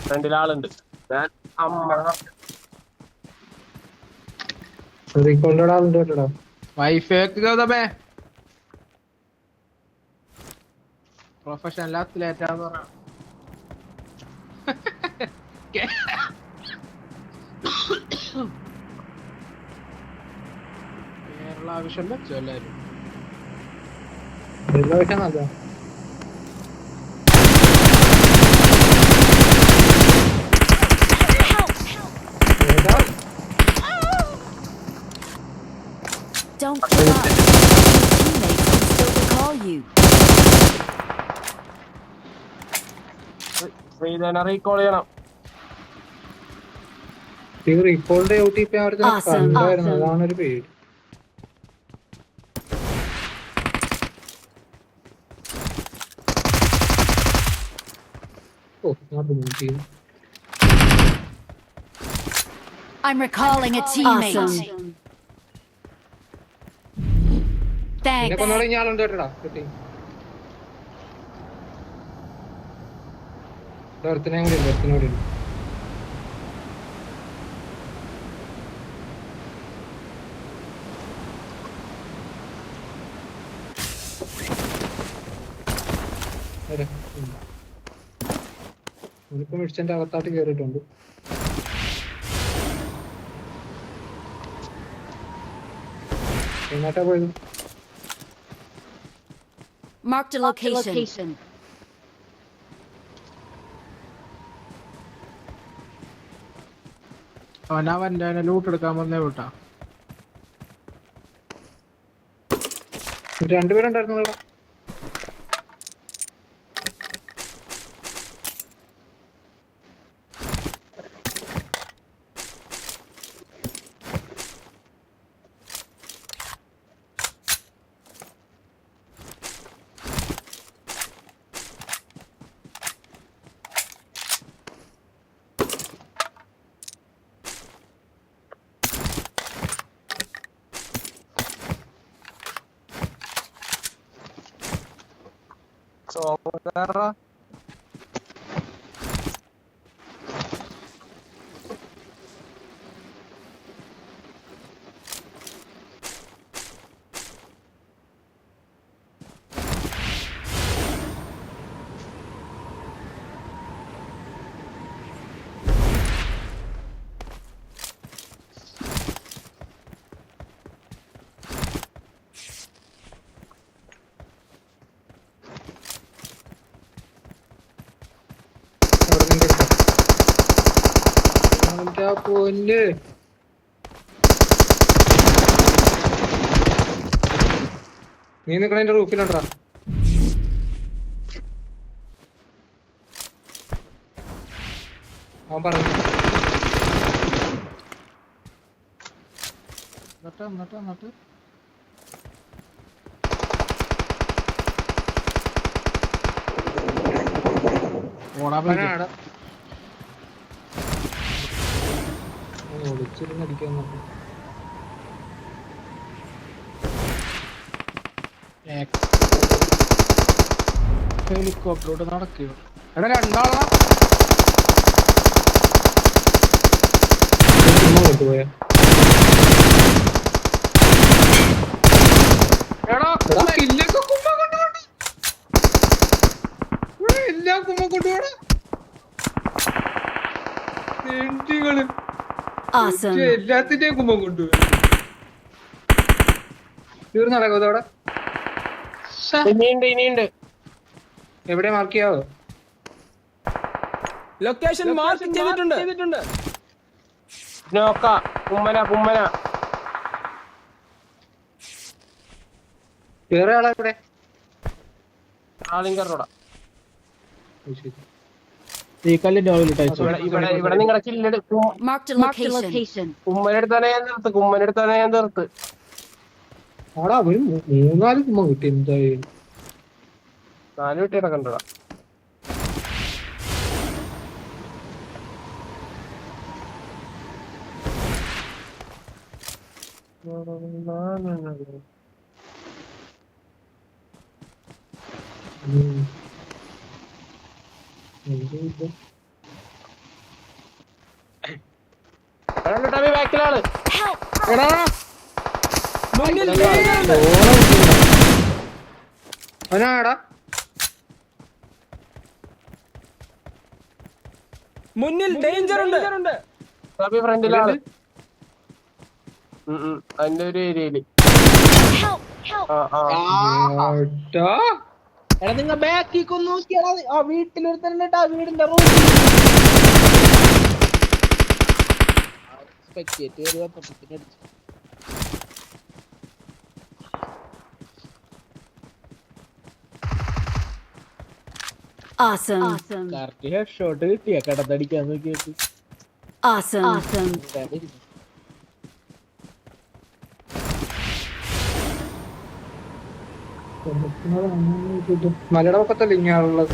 ഫ്രണ്ടിലാളുണ്ട്. ഞാൻ റീകോളിന്റെ ആളുണ്ട് കേട്ടോ. വൈഫേക്ക് ഗൗതമേ പ്രൊഫഷണൽ അത്ലറ്റാന്ന് പറഞ്ഞ കേരള ആവശ്യം വെച്ചോ എല്ലാരും. വെള്ളം നല്ല Don't give up. Your teammates can still recall you. Recall ചെയ്യണം. റീകോളിന്റെ OTP കണ്ടായിരുന്നു. അതാണൊരു പേര്. I'm recalling a teammate. എന്നെ Thanks. കൊന്നോടെ ഞാനുണ്ട് കേട്ടടാ കുട്ടി. ഒരുത്തനെ കൂടി ഉണ്ട്, ഒരുത്തനോട് ഉണ്ട്. ഒരിപ്പം മിഡിച്ചന്റെ അകത്താട്ട് കേറിയിട്ടുണ്ട്. എങ്ങോട്ടാ പോയത്? Marked a location. അവനവന്റെ ലൂട്ട് എടുക്കാൻ വന്നേ വിട്ടാ. രണ്ടുപേരുണ്ടായിരുന്നു ഇവിടെ. പൊന്ന് നീ നിക്കണ റൂഫിലുണ്ടാ. അവൻ പറഞ്ഞു എന്നിട്ട് ഓടാൻ പോയി. അവനാടാ ഒളിച്ചിരുന്ന് അടിക്കാൻ നോക്കും. ഹെലികോപ്റ്ററോട് നടക്കുക. എടാ രണ്ടാളാ ചുമ്മാ കൊണ്ടുപോയ എടാ ഇല്ലൊക്കെ കുമ്മ കൊണ്ടുപോണ്ട. എല്ലാ കുമ്മ കൊണ്ടുപോടാ. Awesome. എല്ലാത്തിന്റെയും കുമ്മ കൊണ്ടുപോയി. തീർന്നടക്കോ അതോടെ? ഇനിയുണ്ട് എവിടെ മാർക്ക് ചെയ്യാവോ? ലൊക്കേഷൻ മാർക്ക് ചെയ്തിട്ടുണ്ട്. നോക്ക കുമ്മന വേറെ ആളാ ഇവിടെ? ആളിങ്കറോടാ. ഈ കല്ലിന്റെ ആവിലിട്ട് അയച്ചു. ഇവിടെ നിങ്ങളുടെ കില്ലെടുക്കും. Marked a location. കുമ്മനെടുത്താനേ ഞാൻ നിർത്ത്. ആടാ അവര് 3-4 കുമ്മ കിട്ടി എന്തായാലും. 4 കുട്ടിയുടെ കണ്ടടാ. ബാക്കിലാണ്. അവനാടാ മുന്നിൽ ഡേഞ്ചർ ഉണ്ട്. ഫ്രണ്ടിലാണ്. അതിന്റെ ഒരു ഏരിയയില്. എടാ നിങ്ങ ബാക്കിൽ നോക്കിയാ ആ വീട്ടിലൊരുത്തരുണ്ട്. ആ വീടിന്റെ room Awesome. Correct head shot കിട്ടിയ കടത്തടിക്കാൻ നോക്കിയിട്ട്. Awesome. മലയുടെ പക്കത്തല്ല ഇങ്ങനെയുള്ളത്.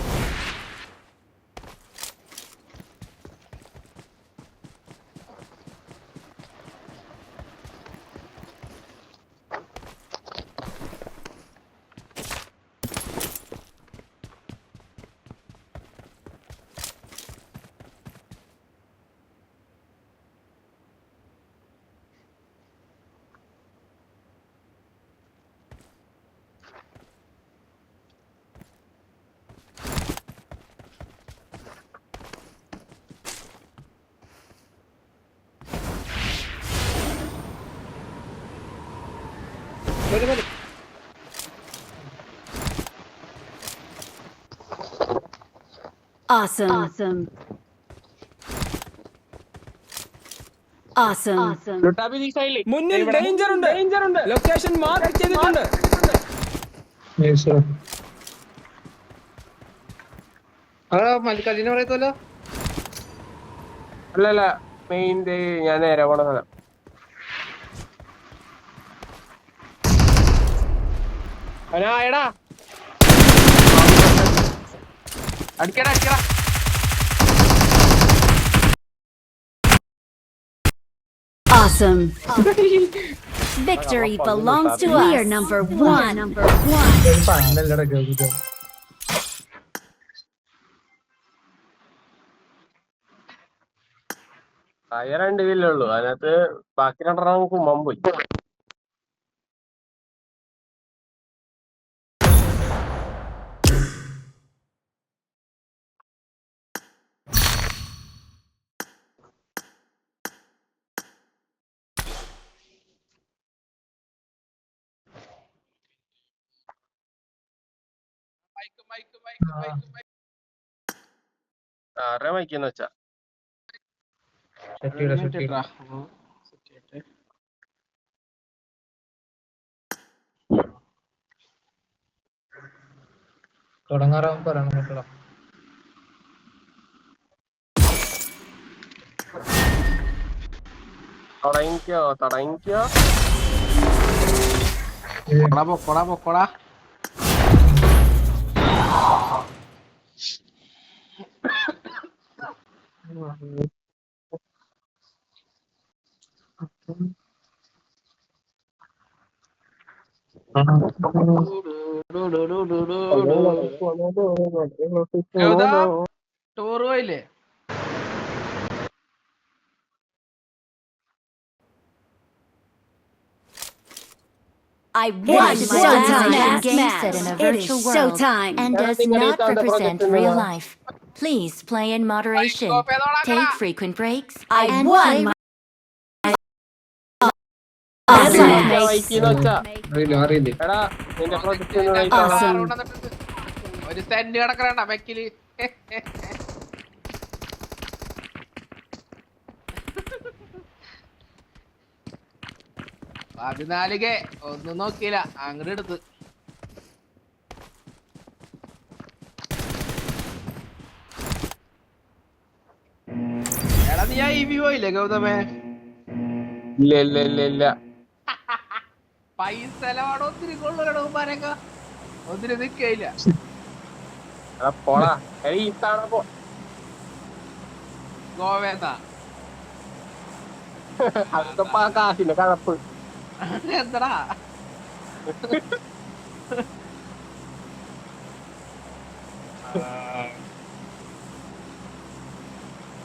Awesome. മുന്നിൽ ഡേഞ്ചർ ഉണ്ട്. ലൊക്കേഷൻ മാർക്ക് ചെയ്തിട്ടുണ്ട്. മല്ലിക്കാലിനെ പറയത്തല്ലോ. അല്ലല്ല മെയിൻ ഞാൻ നേരെ പോണ സ്ഥലം. അവനായടാ അടിക്കടാ. Awesome. Victory belongs to us. We are number one. പണ്ടല്ലടാ Gautam. ആയ 2 കില്ലുള്ളൂ. അതിനകത്ത് ബാക്കി 2 കുമ്മൻ പോയി. ആരെ മൈക്കെന്ന് വെച്ചാ തുടങ്ങാറാവും പറയണം കേട്ടോ. തുടങ്ങിക്കോ പൊക്കോടാ ടൂർ പോയില്ലേ? I It won is my showtime. last Game match. set in a It is virtual world showtime. and does not represent real life. Please play in moderation. Take frequent breaks I and won play my അറിയില്ല അറിയില്ലേ എടാ നിന്റെ project Awesome. ഒരു saint കിടക്കണ വെക്കില്. പതിനാലുകെ ഒന്നും നോക്കിയില്ല, അങ്ങോട്ട് എടുത്ത്. എടാ നീ ആ ഇവി പോയില്ലേ ഗൗതമേ? ഇല്ല പൈസ ചെലവാടോ ഒത്തിരി കൊള്ളൂലോ ഉമ്മാരൊക്കെ, ഒത്തിരി നിക്കയില്ല. എടാ പോടാ ഈ തവണ പോ ഗോവേന്നാ അതൊക്കെ കാശിന്റെ കഴപ്പ് എന്തടാ?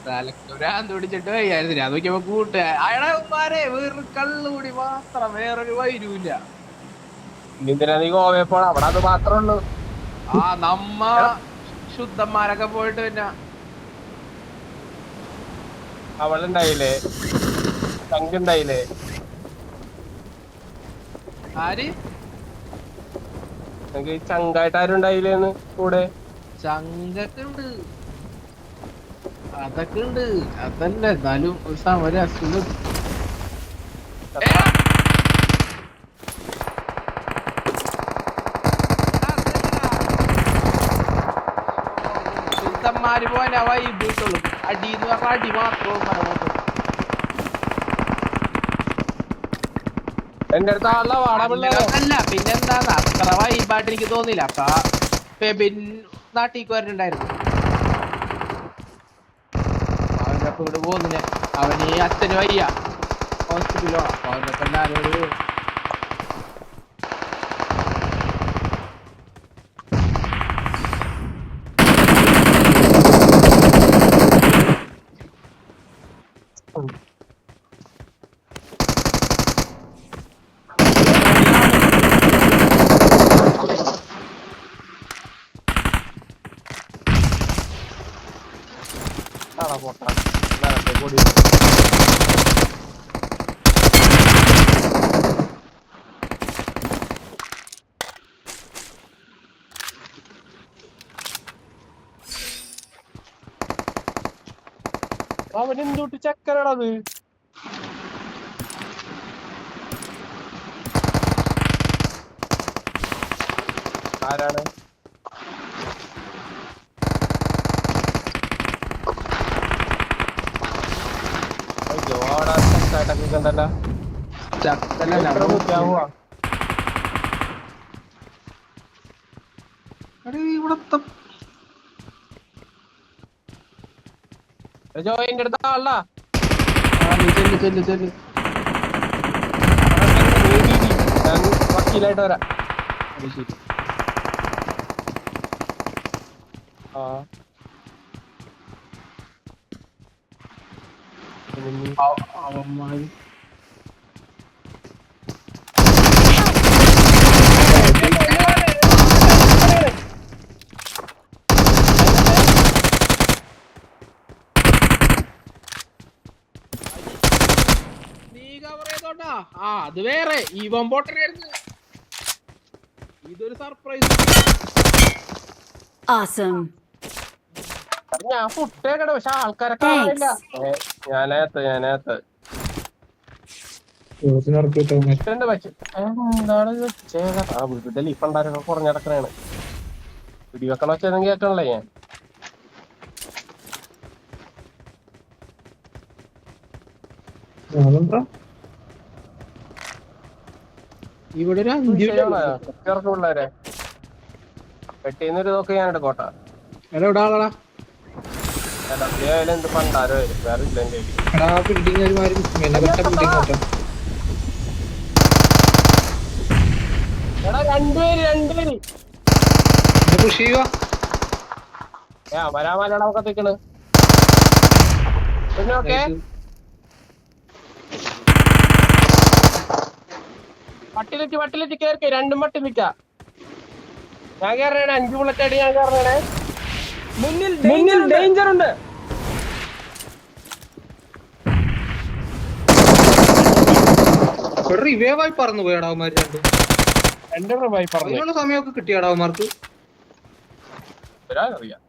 തലക്കുരാന്ത് പിടിച്ചിട്ട് വയ്യായിരുന്നു. അത് നോക്കിയപ്പോ കൂട്ട് അയാളെ ഉമ്മാരെ വേറൊരു കള്ളുകൂടി മാത്രം, വേറൊരു വൈരുമില്ല. എന്തിനാ നീ ഗോവയെ പോടാ, അവിടെ അത് മാത്രമേ ഉള്ളൂ. ആ നമ്മ ശുദ്ധന്മാരൊക്കെ പോയിട്ട് പിന്നെ അവളുണ്ടായില്ലേ, ചങ്കുണ്ടായില്ലേ? ആര് നിനക്ക് ഈ ചങ്കായിട്ട് ആരും ഉണ്ടായില്ലേന്ന് കൂടെ? ചങ്കൊക്കെ ഉണ്ട്, അതൊക്കെ ഉണ്ട്. അതല്ല എന്നാലും ഒരു സമരം അസുഖം. ശുദ്ധന്മാര് പോലെ വൈബ് കിട്ടുള്ളൂ. അടി എന്ന് പറഞ്ഞാൽ അടി മാത്രവും എന്റെ അടുത്ത് ആളെ വാടാ പിള്ളേരെ. അല്ല പിന്നെന്താന്ന് അത്ര വൈബായിട്ട് എനിക്ക് തോന്നില്ല. അപ്പൊ ഫെബിൻ നാട്ടിലേക്ക് വരുന്നുണ്ടായിരുന്നു, അവന്റെ അപ്പൊ ഇവിടെ പോകുന്നില്ല. അവന് അച്ഛന് വയ്യ, ഹോസ്പിറ്റലോ. അപ്പൊ അവന്റെ അപ്പൊ എല്ലാരോട് പോട്ടാ അവനെന്തോട്ട് ചക്കരടത്. ആരാണ്? ഇവിടത്തെ ജോയിന്റെ അടുത്ത ആളാ ചെല്ല് ഞാൻ വക്കീലായിട്ട് വരാം. ആ അവന്മാര് ആ അത് വേറെ ഈ ബോട്ടനായിരുന്നു. ഇതൊരു സർപ്രൈസ്. Awesome. ഞാൻ ഫുട്ടേക്കട്ടെ, പക്ഷെ ആൾക്കാരെ കാണാനില്ല. ഞാനകത്ത് ഇട്ടുണ്ട്. പക്ഷെ എന്താണ് വീട്ടിൽ ലീഫുണ്ടാരൊക്കെ കുറഞ്ഞടക്കണാണ്. പിടിവെക്കണ വെച്ചതും കേൾക്കണല്ലേ ഞാൻ. ഇവിടെ ഒരു 5 പിള്ളേരെ പെട്ടിന്നൊരു നോക്ക് ഞാൻ എടുക്കോട്ടാ. എടാ ഇവിടെ ആളടാ. എന്ത് പണ്ടാരോ വേറെ ഇല്ല എന്റെ കയ്യില്. എടാ ബിൽഡിംഗ് ഒരുമാതിരി മെനപ്പെട്ട ബിൽഡിംഗ് കേട്ടോ. എടാ രണ്ടുപേര് പുഷ് ചെയ്യുക. വരാമല്ലടാ ഒക്കെ നിക്കണ്. പിന്നെ ഓക്കെ വട്ടിലെത്തി കേറിക്കേ. രണ്ടും വട്ടി നിക്ക. ഞാൻ കയറണേ 5 ബുള്ളറ്റ് അടി. ഞാൻ കയറണേ. മുന്നിൽ ഡേഞ്ചർ ഉണ്ട്. റിവേവായി പറന്നു പോയടാ അവന്മാര് രണ്ടും റിവൈവ് പറഞ്ഞു. അതിനുള്ള സമയമൊക്കെ കിട്ടിയാടാ അവന്മാർക്ക്. വരാനറിയാം.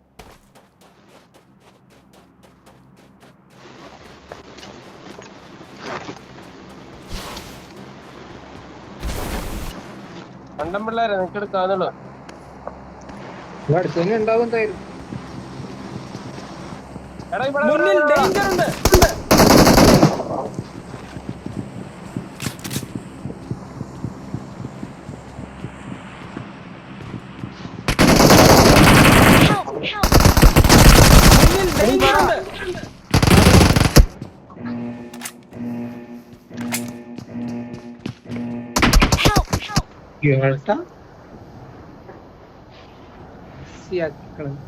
പണ്ടം പിള്ളേരെ നിനക്ക് എടുക്കാന്നുള്ളു. അടുത്ത് തന്നെ ഉണ്ടാവും എന്തായാലും. എടാ ഇവിടെ ഡേഞ്ചർ ഉണ്ട്.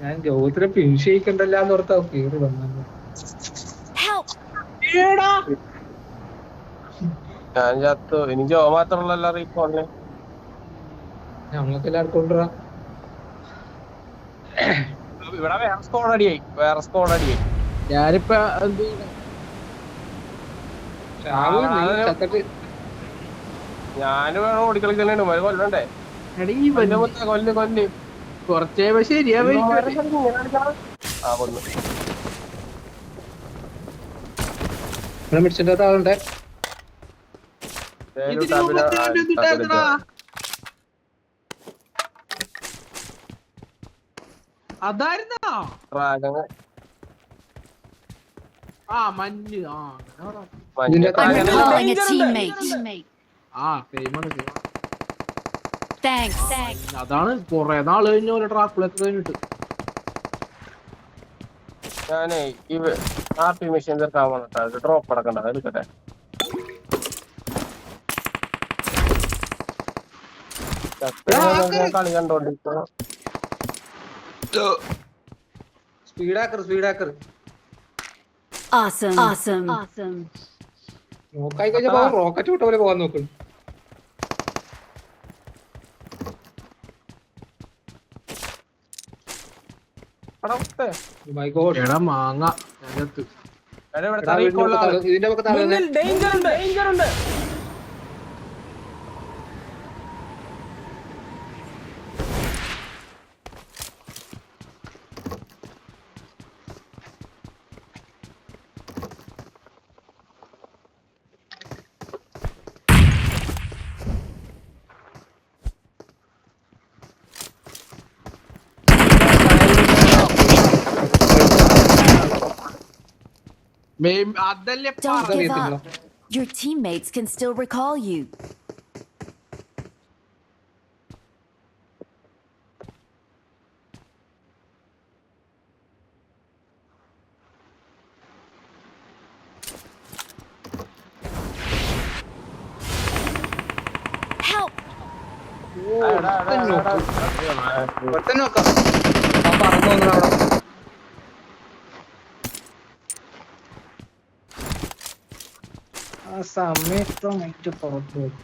ഞാൻ ഗൗതരെ പിൻഷയിക്കണ്ടല്ലാന്ന് ഓർത്താ കേറി വന്നത്. ഞാൻ ചത്തു. ഇനി ജോ മാത്രമുള്ള റീക്കോളിന് ഞങ്ങൾക്ക് എല്ലാവർക്കും കൊണ്ടുവരാ. ഇവിടെ വേറെ സ്കോഡ് അടിയായി. ഞാനിപ്പ എന്ത് ഞാന് വേണം ഓടിക്കളിക്കലാണ്. കൊല്ലണ്ടേ? കൊല്ല് കുറച്ചേ ശരിയാ. കൊന്നു. മിഡിച്ചിന്റെ താളുണ്ടേ. അതായിരുന്നോ മഞ്ഞ്. Recalling a teammate. Thanks. അതാണ് കൊറേ നാള് കഴിഞ്ഞ പോലെ ട്രാക്കുളൊക്കെ കഴിഞ്ഞിട്ട്. ഞാനേ RP മെഷീൻ തീർക്കാൻ വന്നിട്ടാ. ഡ്രോപ്പ് അടക്കണ്ട. എടുക്കട്ടെ. കളി കണ്ടോണ്ടിരിക്കണം. സ്പീഡാക്കർ Awesome. നോക്കായി കഴിഞ്ഞപ്പോ റോക്കറ്റ് വിട്ട പോലെ പോകാൻ നോക്കും. എടാ മാങ്ങ അതിനകത്ത്. ഇതിന്റെ പക്ക താഴെ ഡേഞ്ചർ ഉണ്ട്. അതല്ലേ Don't give up. Your teammates can still recall you. Help! നോക്കാം. അവിടെ ആ സമയത്ത് മൈറ്റ് പുറത്തു പോകും.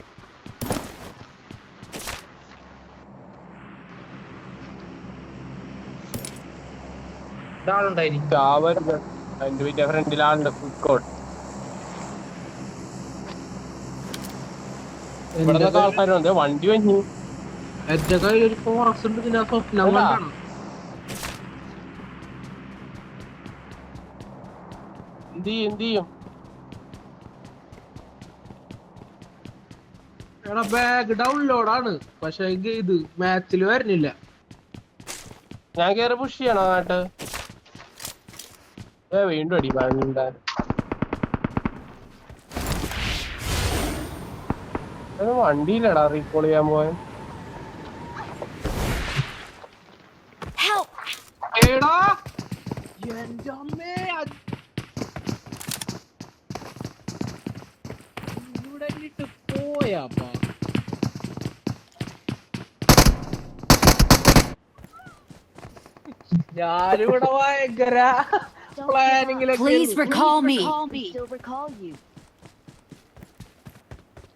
ഇതാളുണ്ടായിരിക്കും. ഫ്രണ്ടിലാളുണ്ട്. Food court. ഇവിടെ ആൾക്കാരുണ്ട്. വണ്ടി വഞ്ഞു. എന്റെ കയ്യിൽ ഒരു ഫോറക്സ് ഉണ്ട്. ഇതിന്റെ സ്വപ്നം കണ്ടാണ്. എന്ത് ചെയ്യും? എടാ ബാഗ് ഡൗൺലോഡ് ആണ്. പക്ഷെ ഇത് മാച്ചിൽ വരുന്നില്ല. ഞാൻ കേറി പുഷ് ചെയ്യണോ നാട്ട്? വീണ്ടും അടി. വണ്ടിയിലടാ റീകോൾ ചെയ്യാൻ പോയ. Help! എടാ എന്റെ അമ്മേ ഇവിടെ ഇട്ട് പോയാപ്പാ. ഞാനിവിടെ ഭയങ്കര പ്ലാനിങ്ങിലൊക്കെ Please recall me.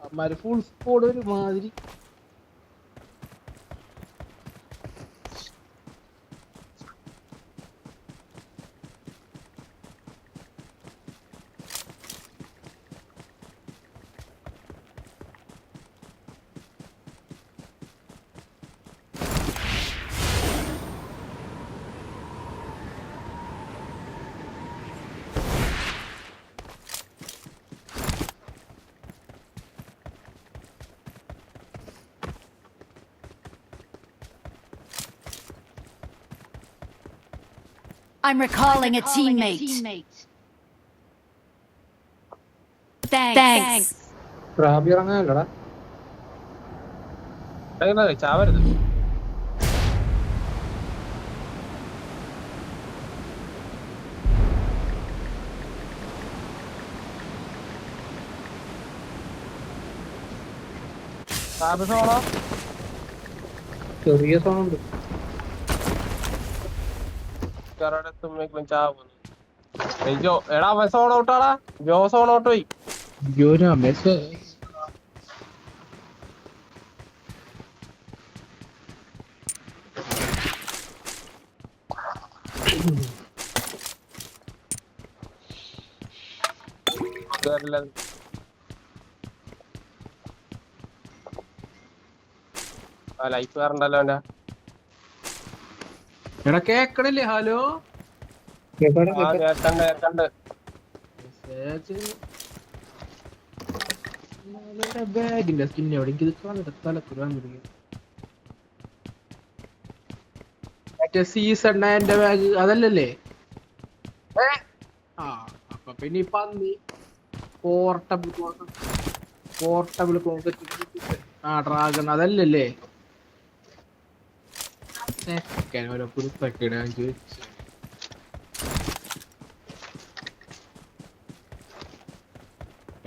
അമ്മാര് ഫുൾ സ്കോഡ് ഒരു മാതിരി. I'm recalling a teammate. Thanks. Rabi ഇറങ്ങാനല്ലടാ. ചാവരുത്. ചെറിയ സൗണ്ട്. എടാ സോൺ ഔട്ടാടാ. ജോ സോൺ ഔട്ട് പോയി. ലൈഫ് കയറണ്ടല്ലോ അവന്റെ. എടാ കേക്കണില്ലേ? ഹലോ കേക്കണ്ട്. ബാഗിന്റെ സ്കിൻ എവിടെ? എനിക്ക് ഇത് കണ്ടിട്ട് തലക്കുരാൻ തുടങ്ങി. മറ്റേ സീസൺ 9 ബാഗ് അതല്ലല്ലേ? ആ അപ്പൊ പിന്നെ ഈ പന്നി പോർട്ടബിൾ ആ ഡ്രാഗൺ അതല്ലല്ലേ? ഓരോ കുറിപ്പൊക്കെ ഇടാൻ ചോദിച്ചു.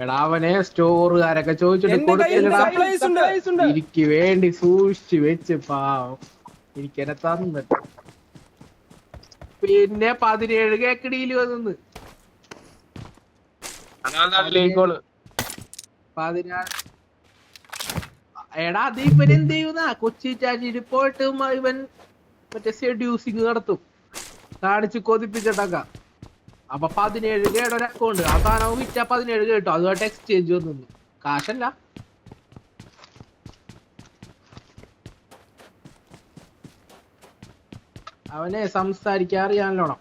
എടാ അവനെ സ്റ്റോറുകാരൊക്കെ ചോദിച്ചിട്ട് കൊടുത്തില്ല. എനിക്ക് വേണ്ടി സൂക്ഷിച്ചു വെച്ച് പാവം എനിക്കെന്നെ തന്നിട്ട് പിന്നെ 17 കേക്കടിയില് വന്നു. 16. എടാ അത് ഇവൻ എന്ത് ചെയ്യുന്ന കൊച്ചി ചാറ്റിൽ പോയിട്ട് ഇവൻ മറ്റേ സെഡ്യൂസിങ് നടത്തും, കാണിച്ച് കൊതിപ്പിച്ചിട്ടൊക്കെ. അപ്പൊ 17 കേട് ഒരു അക്കൗണ്ട് ആ സാധനം വിറ്റ 17 കേട്ടോ, അതുമായിട്ട് എക്സ്ചേഞ്ച് വന്നു. കാശല്ല. അവനെ സംസാരിക്കാൻ അറിയാനല്ലോണം.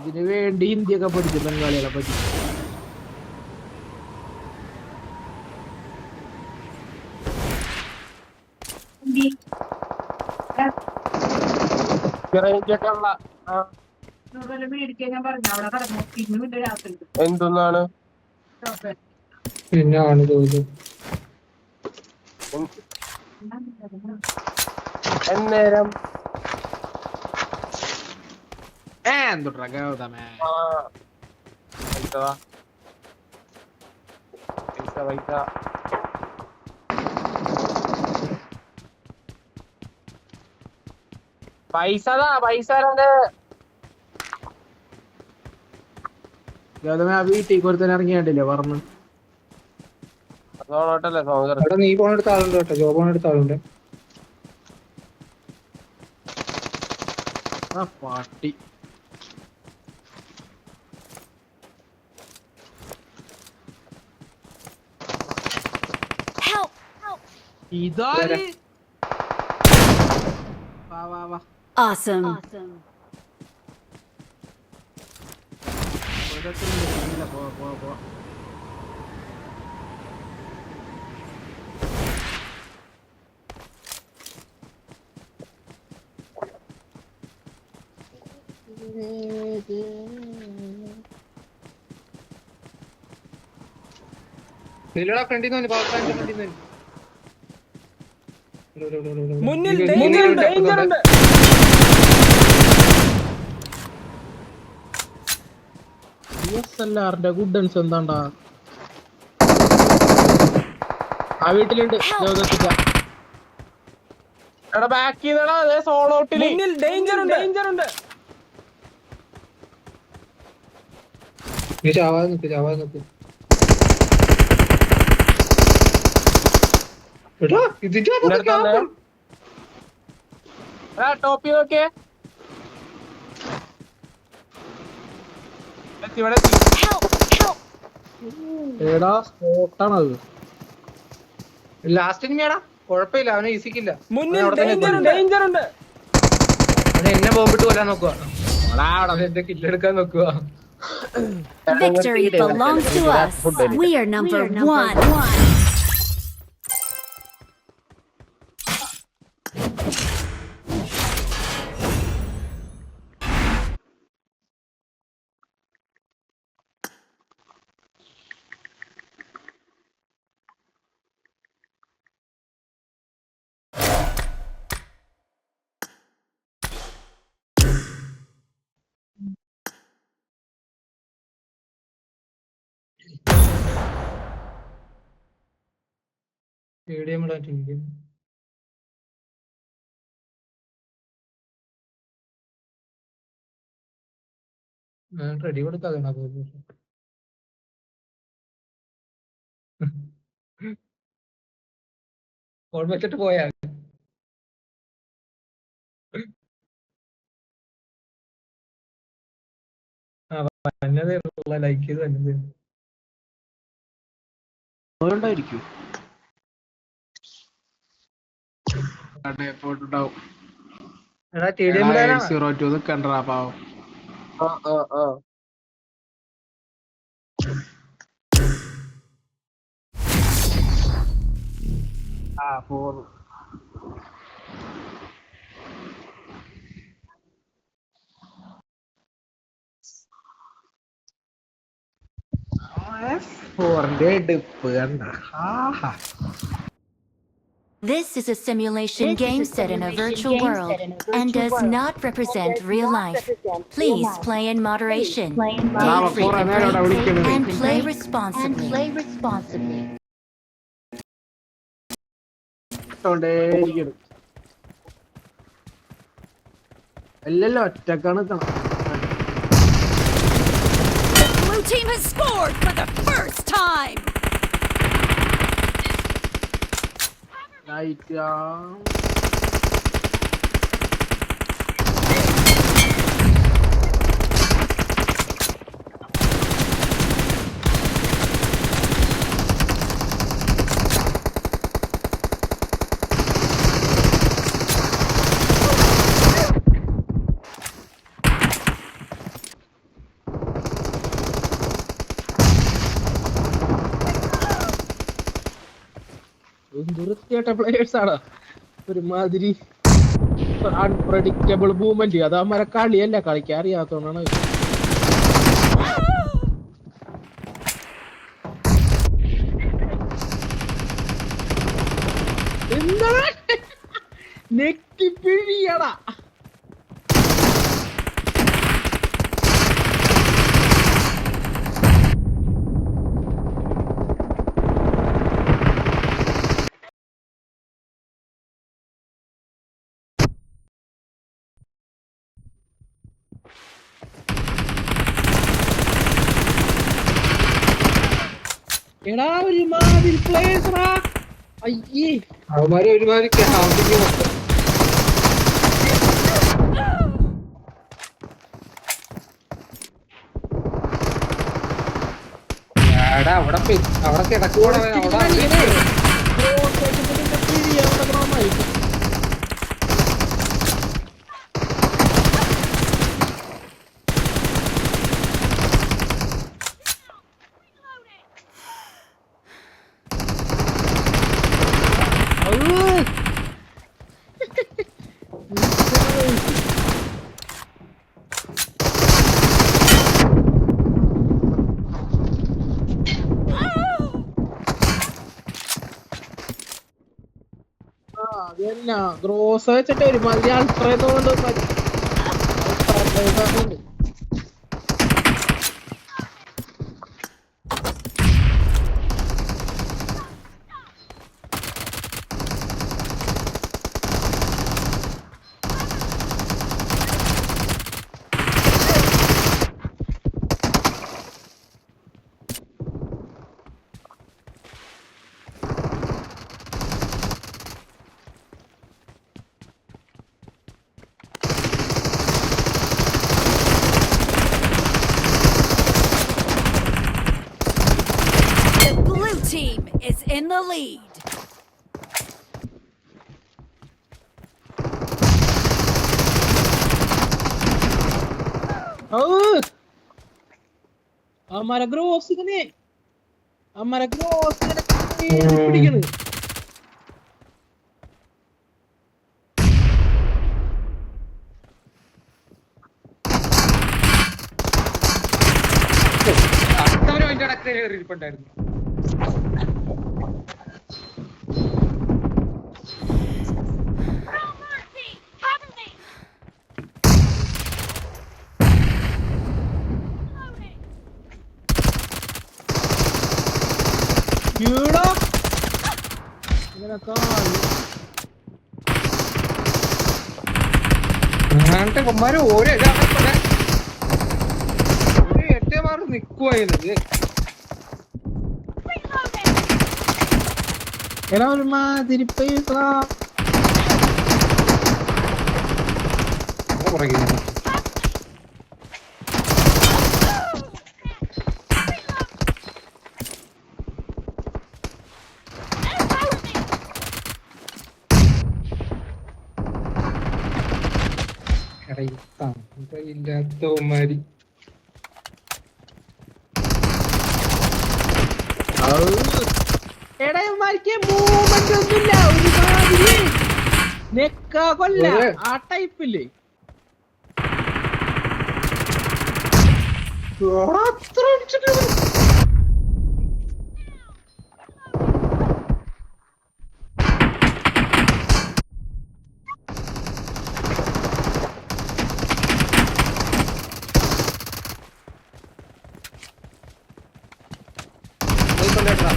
ഇതിനു വേണ്ടി ഹിന്ദിയൊക്കെ പഠിച്ചു, ബംഗാളികളെ പറ്റി. എന്തൊന്നാണ് പിന്നാണ് ചോദിച്ചത്. എന്നേരം എന്തുട്രാ ഗൗതമേ? പൈസ ഗൗതമേ ആ വീട്ടിൽ ഒരുത്തൻ ഇറങ്ങിയാണ്ടില്ലേ പറഞ്ഞു? അവിടെ നീ പോണെടുത്ത ആളുണ്ട് കേട്ടോ, ജോ പോണെടുത്ത ആളുണ്ട്. ആ പാട്ടി ഇതാര്? വാ Awesome. പോ. ഇതിലൂടെ ഫ്രണ്ടിൽ നിന്ന് പവർ പ്ലാന്റ് ഫ്രണ്ടിൽ നിന്ന് മുന്നിൽ ഡേഞ്ചർ ഉണ്ട് DSLR-ന്റെ ഗുഡൻസ് എന്താണ്ടാ ആ വീട്ടിലുണ്ട് ലോകത്തില്ല. എടാ ബാക്ക് ചെയ്തടാ സോളോ ഔട്ടിൽ മുന്നിൽ ഡേഞ്ചർ ഉണ്ട് നീ ചാവാതെ നിക്ക് എടാ ഇതിന്റെ ടോപ്പി നോക്കിയേ ഇവിടെ ഏടാ സ്പോട്ടാണത്. ലാസ്റ്റ് ഇനിമേടാ കുഴപ്പമില്ല, അവനെ ഈസിക്കില്ല. മുന്നിൽ ഡേഞ്ചർ ഉണ്ട് അവനെ എന്നെ ബോംബിട്ട് കൊല്ലാൻ നോക്കുക, എന്റെ കില്ലെടുക്കാൻ നോക്കുക. Victory belongs to us. We are number one. Stadium ready കൊടുക്കാതെ ഫോൺ വെച്ചിട്ട് പോയാ വന്നതേ ലൈക്ക് ചെയ്ത് വന്നത് അതുകൊണ്ടായിരിക്കും എടാ സ്റ്റേഡിയം 0-2 നിക്കണ്ടാ പാവം. This is a simulation game set in a virtual world and does not represent real life. Please play in moderation, take frequent breaks, and play responsibly. എല്ലാം ഒറ്റക്കാണ് നിക്കണം. Blue team has scored for the first time. വൃത്തിയായിട്ട players ആണ്. ഒരുമാതിരി unpredictable movement. അത് അമ്മരെ കളിയല്ല, കളിക്കാൻ അറിയാത്തോണ്ടാണ്. എന്താ നെക്കി പിഴിയടാ. എടാ ഒരുമാതിരി പ്ലേയേഴ്സാ. അയ്യേ അവന്മാര് ഒരുമാതിരി അവിടെ കിടക്കൂടെ പിന്നെ ഗ്രോസ് വെച്ചിട്ട് ഒരുമാതിരി അൾട്രയുന്നതുകൊണ്ട് The blue team is in the lead. അമ്മര ഗ്രോസ് ഇങ്ങനെ പിടിക്കണ്. അടുത്തവരും അതിന്റെ ഇടയ്ക്ക് കയറിയിരിപ്പുണ്ടായിരുന്നു. ഈടാ. ഇങ്ങനെ കാണും. അങ്ങനത്തെ കൊമ്മാര് ഓരോ എട്ടേ മാറി നിക്കുവായിരുന്നത്. എടാ ഒരുമാതിരി പൈസ ഇല്ലാത്തവന്മാര് എടയന്മാർക്ക് മൂവ്മെന്റ് ഒന്നുമില്ല. ഒരുമാതിരി നെക്ക കൊല്ല ആ ടൈപ്പില്ലേ. അത്ര അടിച്ചിട്ട്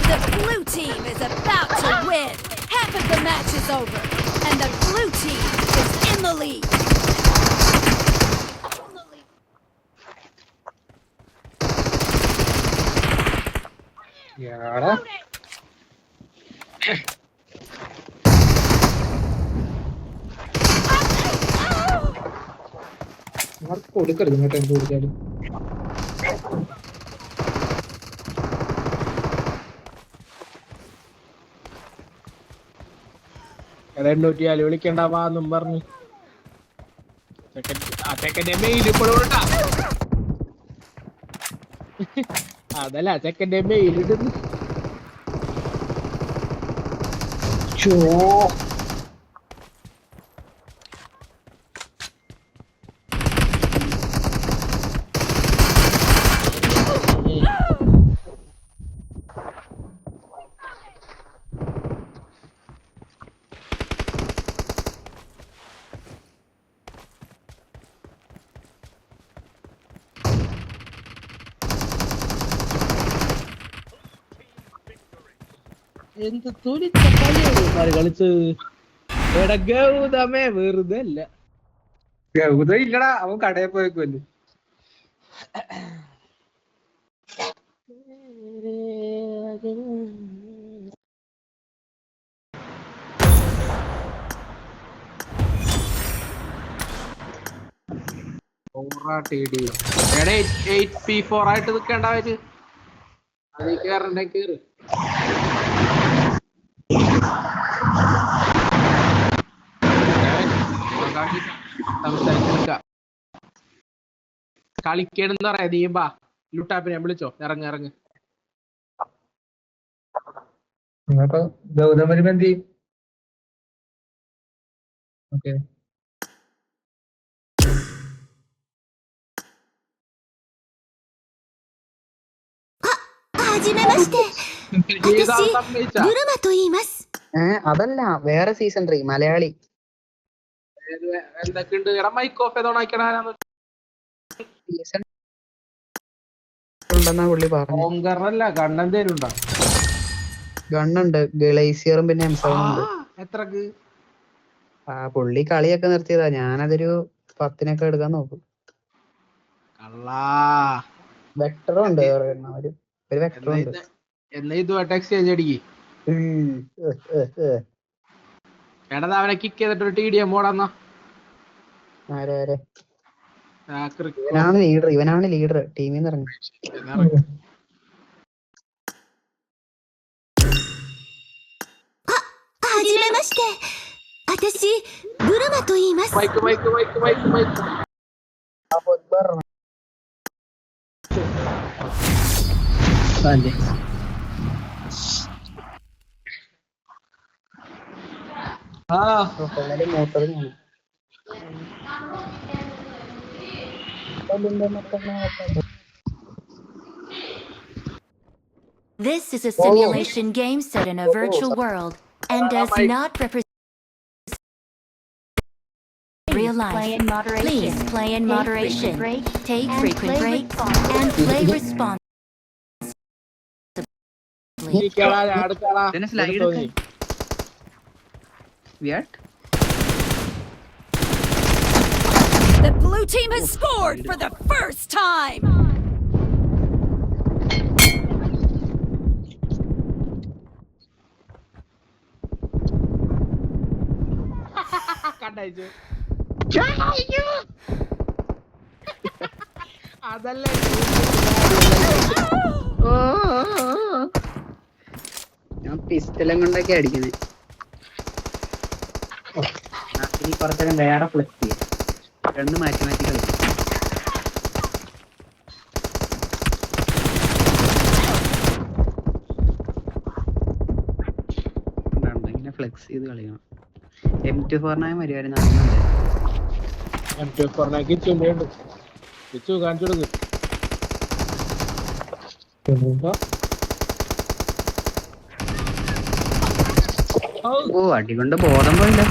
The blue team is about to win. Half of the match is over, and the blue team is in the lead. യാടാ അവർക്ക് കൊടുക്കരുത് കേട്ടോ എന്ത് കൊടുത്താലും. എടാ 804 വിളിക്കണ്ടാവാന്നും പറഞ്ഞു. സെക്കൻഡ് മെയിൽ ഇപ്പോഴും അതല്ല സെക്കൻഡ് മെയിൽ ഇടുന്നു. എന്ത് തൊലിച്ച കളിയാണ് കളിച്ച്. എടാ ഗൗതമേ വെറുതെ അല്ല. ഗൗതം ഇല്ലടാ, അവൻ കടയിൽ പോയേക്കുമല്ലേ. എടാ 8P4 ആയിട്ട് നിൽക്കേണ്ടവര് അതിൽ കേറണ്ടേ കേറ്. കളിക്കണെന്ന് പറയാ. നീ ബാ ലുട്ടാപ്പിനെ വിളിച്ചോ. ഇറങ്ങ് ഗൗതം വരുമ്പോ എന്ത് ചെയ്യും? ഓക്കെ സമ്മതിച്ചാ അതല്ല വേറെ സീസൺ 3 മലയാളി എന്തൊക്കെയുണ്ട് എടാ മൈക്ക് ഓഫ് ചെയ്തോണം ആക്കണ ഉണ്ടെന്നാ പുള്ളി പറഞ്ഞു. ഓങ്കറല്ല കണ്ണെന്തേലും ഉണ്ടോ? ഗണ്ണുണ്ട്, ഗ്ലേസിയറും പിന്നെ M7 ഉണ്ട്. എത്രക്ക്? പുള്ളി കളിയൊക്കെ നിർത്തിയതാ, ഞാനതൊരു 10-നൊക്കെ എടുക്കാൻ നോക്കും. കള്ളാ വെക്ടറും ഉണ്ട്, ഒരു വെക്ടറും ഉണ്ട്. എന്നാ ഇതുമായിട്ട് എക്സ്ചേഞ്ച് അടിക്ക്. എടാ അവനെ കിക്ക് ചെയ്തിട്ട് ഒരു TDM ഓടാന്നാ. ആരെ ഇവനാണ് ലീഡർ ടീമിൽ നിന്ന് ഇറങ്ങി. はじめまして。私、ブルマと言います。 mic മോട്ടറിനാണ്. This is a simulation game set in a virtual world and does not represent real life. Please play in moderation, take frequent breaks, and play responsibly. The blue team has scored for the first time. കണ്ടയച്ചു അതല്ലേ ഞാൻ പിസ്റ്റലും കൊണ്ടൊക്കെ അടിക്കണേ. ഇനി കുറച്ചേരം വേറെ flex ചെയ്യാം, രണ്ട് മാറ്റി കളിക്കും. ഇങ്ങനെ ഫ്ലെക്സ് ചെയ്ത് കളിക്കണം. M24 വരുമായിരുന്നു. കാണിച്ചു കൊടുക്ക്. ഓ അടികൊണ്ട് ബോധം പോയില്ല.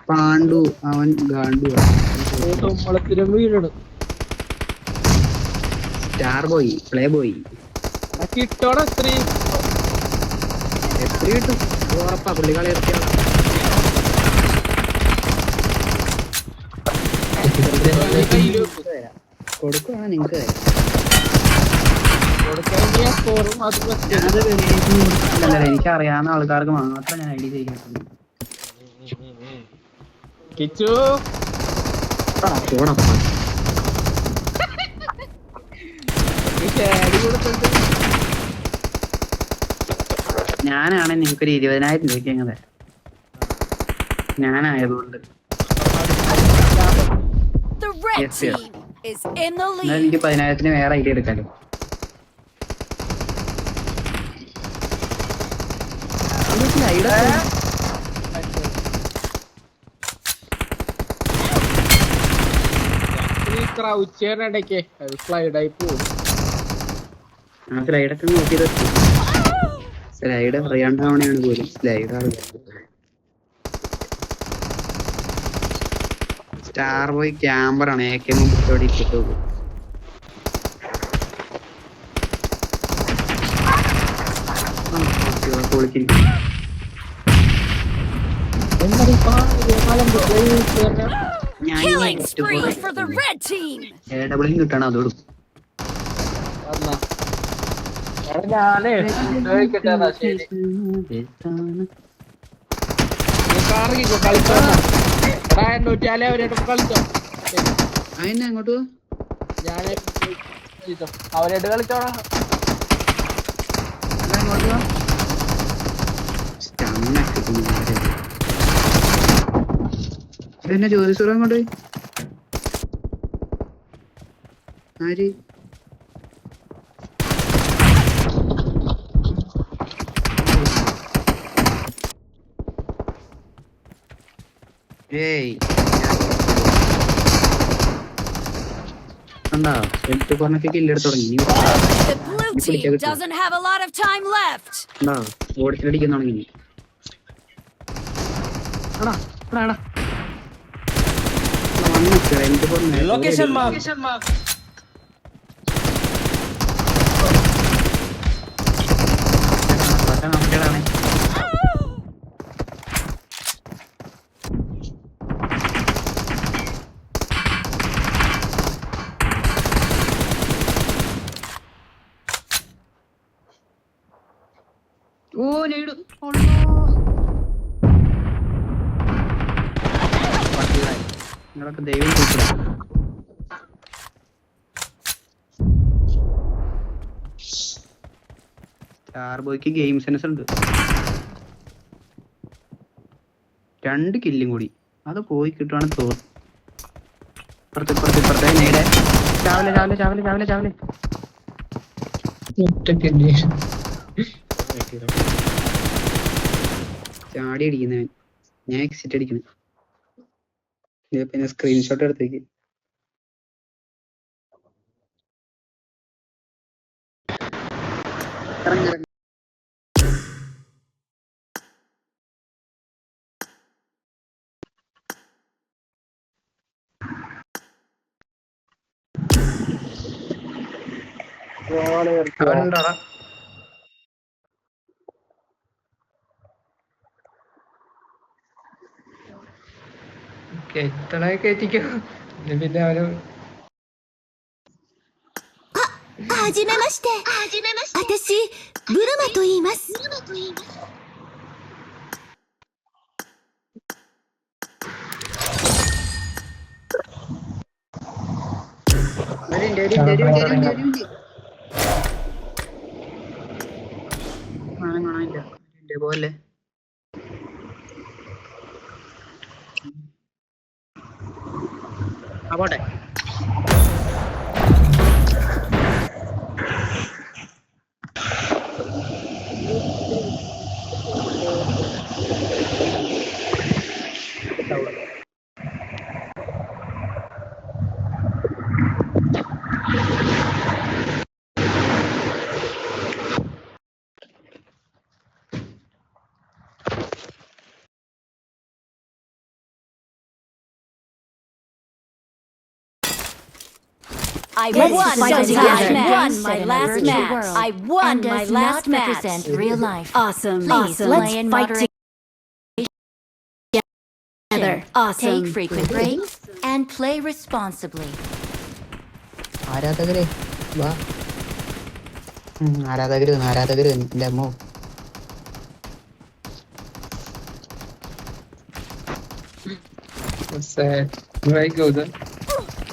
പാണ്ഡു അവൻ ഗാണ്ടു സ്റ്റാർ ബോയ് പ്ലേ ബോയ് കിട്ടോടെ സ്ത്രീ എത്ര കിട്ടും അത് ഉറപ്പാ. പുള്ളി കളി ഇറക്കിയാണ്. കൊടുക്കുവാണ് നിങ്ങക്ക്. എനിക്ക് അറിയാവുന്ന ആൾക്കാർക്ക് മാത്രം ഞാൻ ഐഡി ചെയ്തിട്ടുണ്ട്. ഞാനാണ് നിങ്ങൾക്കൊരു 20,000 രൂപയ്ക്ക് അങ്ങനെ ഞാനായതുകൊണ്ട്. The red team is in the എന്നാൽ lead. എനിക്ക് 10,000 വേറെ ഐഡി എടുക്കാലോ. ഉച്ചയിടയ്ക്ക് സ്ലൈഡായി പോകും. ആ സ്ലൈഡൊക്കെ നോക്കിയത് സ്ലൈഡ് അറിയാണ്ടാവണെയാണ് പോലും. Slide star boy ക്യാമ്പറാണ്. AK-30 ഇട്ടിട്ട് പോകും. പൊളിച്ചിരിക്കും. Killing spree for the red team. AW കിട്ടണം അതോടും. ഞാനേ ചോദിക്കട്ടെ ശരി കളിച്ചോ കളിച്ചോ അതിനെ അങ്ങോട്ട് ഞാൻ അവരായിട്ട് കളിച്ചോടാ. പിന്നെ ജ്യോതിസുറ അങ്ങോട്ട് ആര് ഏയ് കണ്ടാ M24 കില്ലെടുത്ത് തുടങ്ങി. The blue team doesn't have a lot of time left. കണ്ടാ ഓടിച്ചിലടിക്കാൻ തുടങ്ങി. ലൊക്കേഷൻ നിങ്ങളൊക്കെ ദൈവം സ്റ്റാർ ബോയ്ക്ക് ഗെയിം സെൻസ് ഉണ്ട്. 2 കില്ലും കൂടി അത് പോയി കിട്ടുവാണെന്ന് തോന്നുന്നു. ഇപ്പുറത്തെ നേരെ ചാവലെ ചാടി അടിക്കുന്നവൻ. ഞാൻ എക്സിറ്റ് അടിക്കുന്നു. പിന്നെ സ്ക്രീൻഷോട്ട് എടുത്തേക്ക്. ഇറങ്ങി അവനുണ്ടോടാ? കയറ്റിക്കോ. പിന്നെ അവന് はじめまして。私、ブルマと言います。പോലെ പോട്ടെ. I won my last match. I won my last match. Represent real life. Awesome. Please Let's play in fight together. Awesome. Take frequent breaks and play responsibly. ആരാധകരെ വാ. ആരാധകര് എന്റെ അമ്മോ.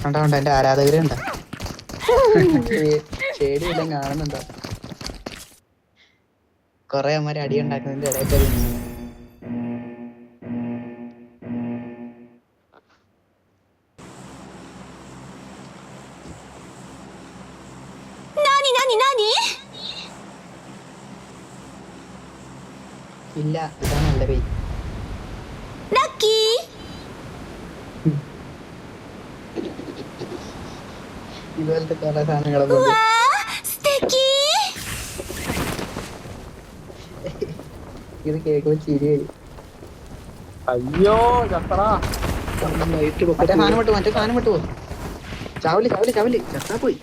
കണ്ടോ എന്റെ ആരാധകര് ഉണ്ടോ? ഷേഡിയെല്ലാം കാണുന്നുണ്ടോ? കൊറേ അമ്മമാര് അടി ഉണ്ടാക്കുന്നതിന്റെ ഇടയിൽ ഇല്ല. ഇതാണ് നല്ല പേര്. ഇതുപോലത്തെ കുറെ സാധനങ്ങളൊക്കെ ഇത് കേൾക്കുമ്പോ ചിരി വരും. അയ്യോ ചത്തറാ. മറ്റേ സാധനം വിട്ടു പോകും. ചാവല് ചത്താ പോയി.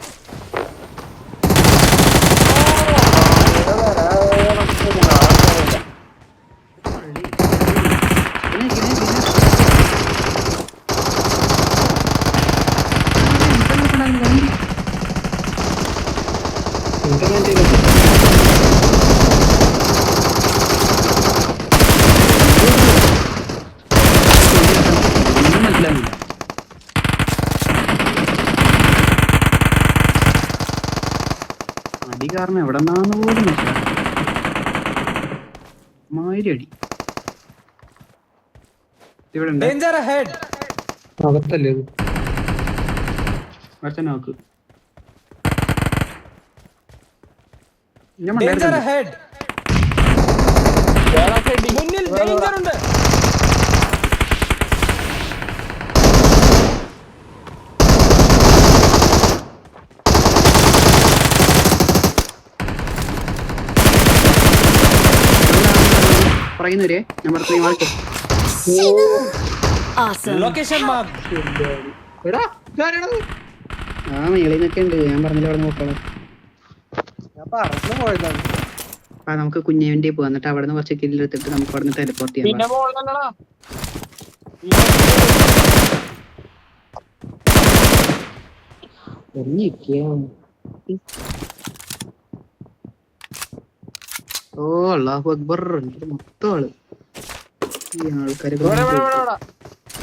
അടി കാരണം എവിടെ നിന്നാന്ന് പോലും മാതിരി അടി. ഇവിടെ അകത്തല്ലേ നോക്ക്. മുന്നിൽ ഡേഞ്ചർ ഉണ്ട്. പറയുന്നവരെ നമ്പർ 3 മാർക്ക് Awesome. എടാ ഇതാരാണത്? ആ മേളിൽ നിന്നൊക്കെ ഉണ്ട്, ഞാൻ പറഞ്ഞില്ല അവിടെ നോക്കണം. ഞാൻ പറഞ്ഞു പോയതാണ്. ആ നമുക്ക് കുഞ്ഞേവന്റെ പോവാം, എന്നിട്ട് അവിടെ നിന്ന് കുറച്ച് കില്ലെടുത്തിട്ട് നമുക്ക് അവിടെ നിന്ന് ടെലിപ്പോർട്ട് ചെയ്യാം. പിന്നെ മോളിലല്ലടാ ഓ അല്ലാഹു അക്ബർ, എനിക്ക് മൊത്തം ആള് ഈ ആൾക്കാര്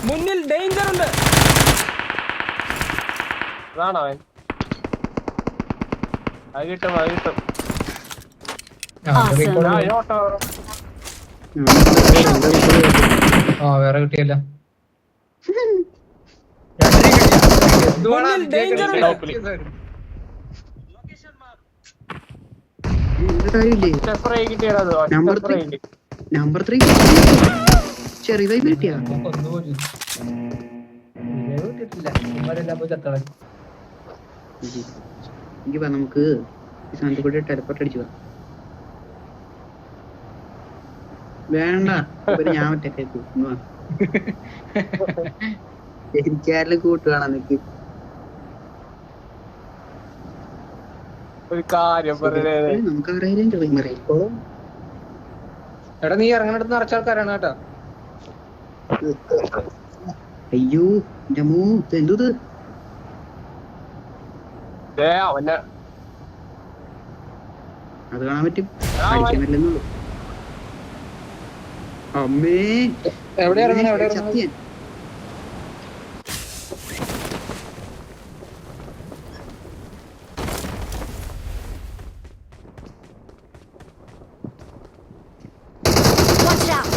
മുന്നിൽ ഡേഞ്ചർ ഉണ്ട്. അതാണ് അവൻ. അത് കിട്ടും, അത് കിട്ടും. Awesome. ആ, ഈ ഓട്ടോ ആ വേറെ കിട്ടിയല്ല. മുന്നിൽ danger ഉണ്ട്. കാര്യമില്ലേ. സ്പ്രേ കിട്ടിയത് Number 3 നമ്പർ 3 ചെറിയതായി കിട്ടിയാ. എനിക്ക് പറ, നമുക്ക് ഈ സാധനത്തിൽ കൂടി ടെലിപ്പോർട്ട് അടിച്ചു പോവാം. വേണ്ട, ഇവര് ഞാൻ ഒറ്റക്കേക്ക് എനിക്കാരിലും കൂട്ടുകാണാ നിക്ക്. ഒരു കാര്യം പറയണേ. നമുക്ക് ആരെയും അറിയിക്കോളും. എടാ നീ ഇറങ്ങണടുത്ത് നിറച്ച ആൾക്കാരാണ് കേട്ടോ. അയ്യോ എന്റെ മൂ, എന്തത് അവന്റെ അത് കാണാൻ പറ്റും, അടിക്കാൻ പറ്റില്ലെന്നുള്ളൂ. അമ്മേ എവിടെ ഇറങ്ങണ എവിടെ ഇറങ്ങണ? സത്യം Watch out.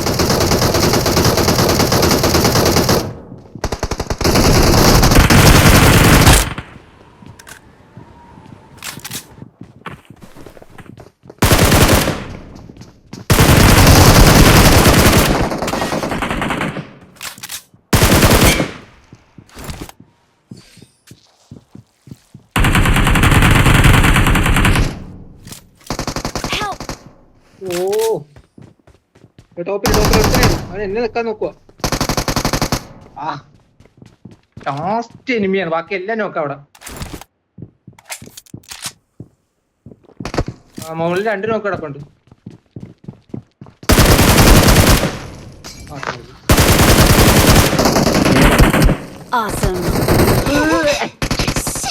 Help. ഓ ടോപ്പിൽ അവൻ എന്നെ നിക്കാൻ നോക്കുക. ആ ലാസ്റ്റ് എനിമിയാണ്, ബാക്കി എല്ലാം നോക്കാം അവിടെ. ആ മുകളിൽ 2 നോക്ക് കിടപ്പുണ്ട്. Awesome.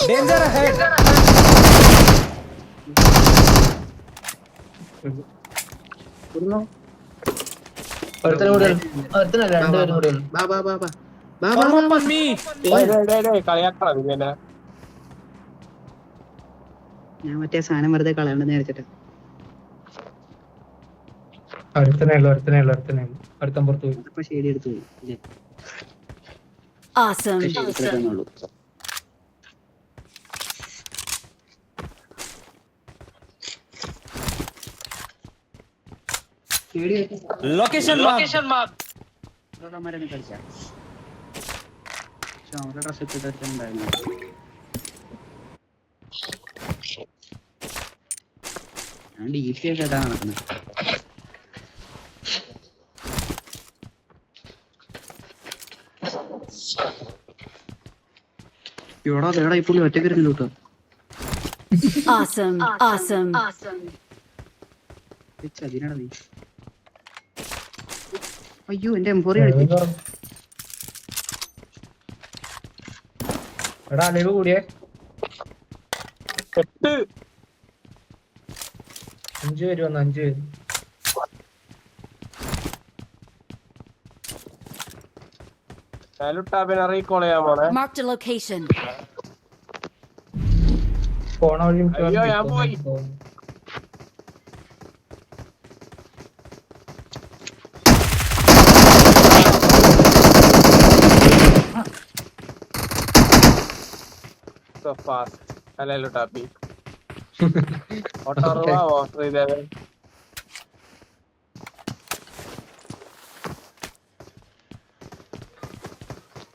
danger ahead. ഒരുത്തനും കൂടെ ഒരുത്തനല്ല, 2 പേരും കൂടെ. ബാ ബാ ബാ ബാ ബാ ബാ ബാ. കളിയാക്കണം ഇങ്ങനെ. ഞാൻ മറ്റേ സാധനം വെറുതെ കളയണ്ടെന്ന് വിചാരിച്ചിട്ട്. ഒരുത്തനേ ഉള്ളു ഒരുത്തൻ പുറത്ത് പോയി. അപ്പൊ ശരി എടുത്തു പോയി ഇല്ലേ? Awesome. ശരി എടുത്തുള്ളൂ. Location mark. മരന്ന് കളിച്ചാ അവരുടെ ഡ്രസ് ഇട്ടിട്ടുണ്ടായിരുന്നു. ഞാൻ ഡീസി ആയിട്ടാ നടക്കുന്നത്. എടാ ഇപ്പോൾ ഒറ്റ വരുന്നില്ല കേട്ടോ. Awesome. Awesome. അതിനാണ് നീ. അയ്യോ എന്റെ M4 എടുത്തു. എടാ അലവ് കൂടിയേ 5 പേര് വന്നു 5 പേര്. റീകോൾ ചെയ്യാൻ പോണേ. Marked a location. പോണ വഴി അയ്യോ, ഞാൻ പോയി. So fast. Hello, Tapi. Ottawa, Australia.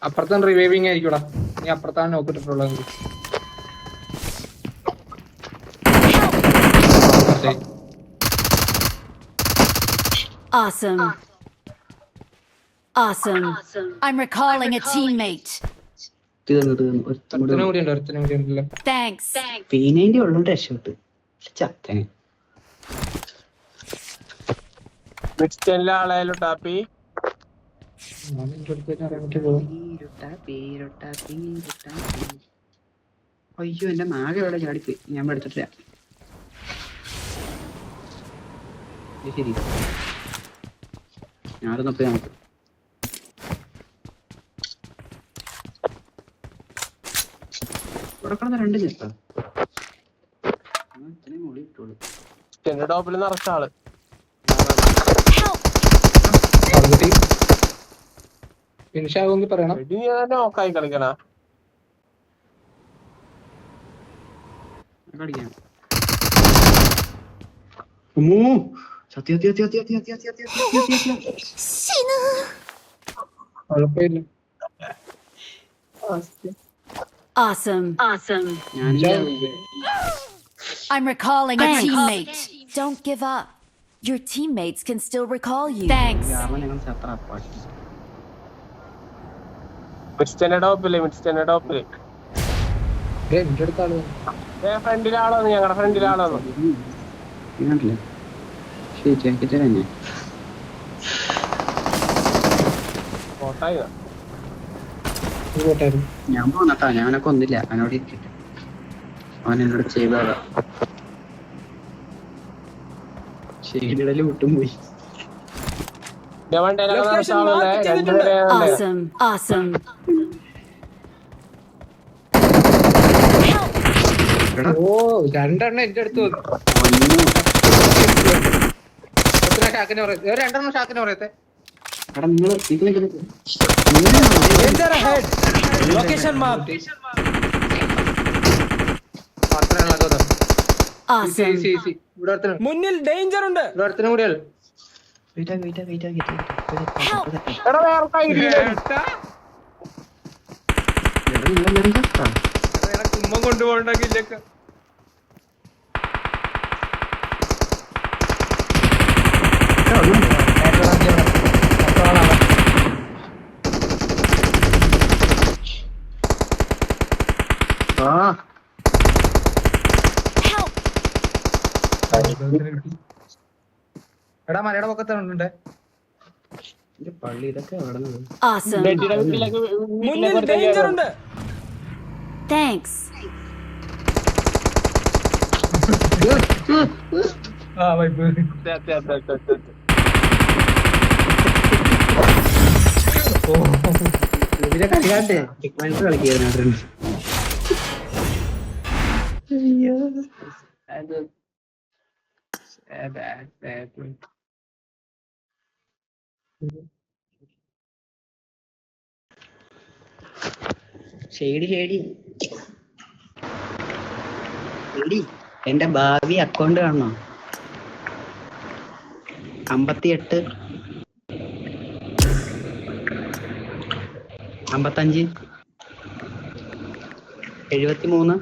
അപ്പുറത്തും റിവൈവിങ് ആയിരിക്കൂടാ. നീ അപ്പുറത്താണ് നോക്കിട്ടുള്ളത്. Awesome. Awesome. I'm recalling a teammate. തീർന്നു ഒരുത്തും ഒരുത്തനും കൂടി ഉണ്ടല്ലോ. Thanks. P90 ഉള്ളോണ്ട് രക്ഷപ്പെട്ടു. ചത്തനെ മിക്സ്റ്റനിലെ ആളായാലും ടാപ്പി ഞാൻ എൻ്റെ അടുത്തേക്ക് ഇറങ്ങിട്ട് പോകും. അയ്യോ എന്റെ നാഗ എവിടെ ചാടിപ്പോയി. ഞാൻ എടുത്തിട്ടില്ല. ശരി ഞാനൊന്നപ്പോ നമുക്ക് ഇവിടെ കിടന്ന 2 ചെത്താ ഇത്രയും മുടി ഇട്ടോളൂ. മിക്സ്റ്റന്റെ ടോപ്പിൽ നിറച്ച ആള് ഫിനിഷ് ആകുമെങ്കിൽ പറയണം. വെടി നീ തന്നെ നോക്കായി കളിക്കണ കളിക്കാം. അമ്മോ സത്യ സത്യ സത്യ സത്യ സത്യ സത്യ സത്യ സത്യ കുഴപ്പമില്ല. Awesome. ഞാൻ I'm recalling a teammate. Don't give up. Your teammates can still recall you. Thanks. ഞങ്ങൾ ചത്ര അപ്പാക്കി മിക്സ്റ്റന്റെ ടോപ്പില് എൻ്റെ അടുത്ത ആള് ഫ്രണ്ടിലെ ആളാണ് ഞങ്ങളുടെ ഫ്രണ്ടിലെ ആളാണ് കണ്ടില്ലേ ശരി ജാക്കറ്റ് തന്നെ ഫോട്ടായി പോട്ടായിരുന്നു. ഞാൻ പോന്നട്ടാ. ഞാനൊക്കെ ഒന്നില്ല അവനോട് ഇരിക്കട്ടെ. അവൻ എന്നോട് ചെയ്താ ശരിയിടല് വിട്ടും പോയി. Awesome. ഓ 2 എണ്ണം എൻ്റെ അടുത്ത് വന്നു. ഷാക്കിനെ പറയത്തെ 2 എണ്ണം ഷാക്കിനെ പറയത്തെ. എടാ നിങ്ങള് Awesome. ഇവിടെ മുന്നിൽ ഡേഞ്ചർ ഉണ്ട്. ഇവിടെ അടുത്തനും കൂടിയല്ല. കുമ്മം കൊണ്ടുപോകണ്ടെങ്കിലൊക്കെ എടാ മലയുടെ പൊക്കത്തുണ്ട്. പള്ളി ഇതൊക്കെ Awesome. Thanks. കളിക്കാട്ടെ കളിക്കായിരുന്നു. ശരി എന്റെ ഭാവി അക്കൗണ്ട് കാണണോ? 58 55 73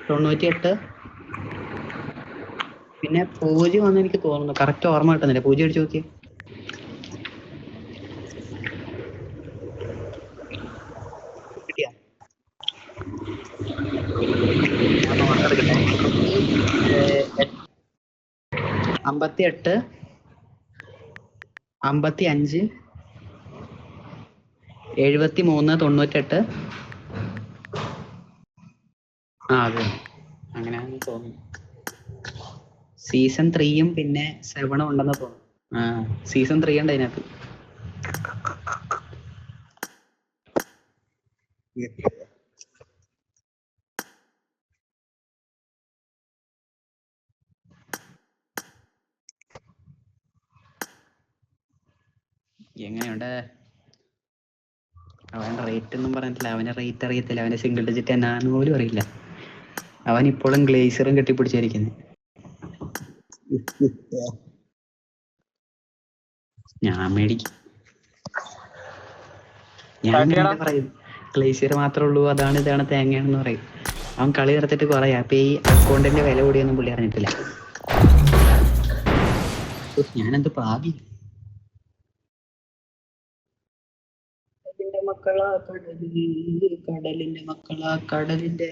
98 പിന്നെ 0 വന്ന് എനിക്ക് തോന്നുന്നു. കറക്റ്റ് ഓർമ്മ കിട്ടുന്നില്ല. 0 അടിച്ചു നോക്കിയേ. കിട്ടിയാ? 58 55 73 98 അതെ അങ്ങനെയാണെന്ന് തോന്നുന്നു. സീസൺ 3 പിന്നെ 7 ഉണ്ടെന്ന് തോന്നുന്നു. സീസൺ 3 ഉണ്ട് അതിനകത്ത്. എങ്ങനെയുണ്ട്? അവൻ റേറ്റ് ഒന്നും പറഞ്ഞിട്ടില്ല. അവന് റേറ്റ് അറിയത്തില്ല. അവന്റെ സിംഗിൾ ഡിജിറ്റ് എന്നാന്ന് പോലും അറിയില്ല. അവൻ ഇപ്പോഴും ഗ്ലേസറും കെട്ടിപ്പിടിച്ചിരിക്കുന്നു. ഞാൻ മേടിക്കും. ഞാൻ പറയും ഗ്ലേസിയർ മാത്രമേ ഉള്ളൂ, അതാണ് ഇതാണ് തേങ്ങയാണെന്ന് പറയും. അവൻ കളി നിർത്തിട്ട് കുറയാ. അപ്പൊ ഈ അക്കൗണ്ടിന്റെ വില കൂടിയൊന്നും പുള്ളി അറിഞ്ഞിട്ടില്ല. ഞാനെന്ത് പാവി. മക്കളാ കടലിൽ, കടലിന്റെ മക്കളാ കടലിന്റെ.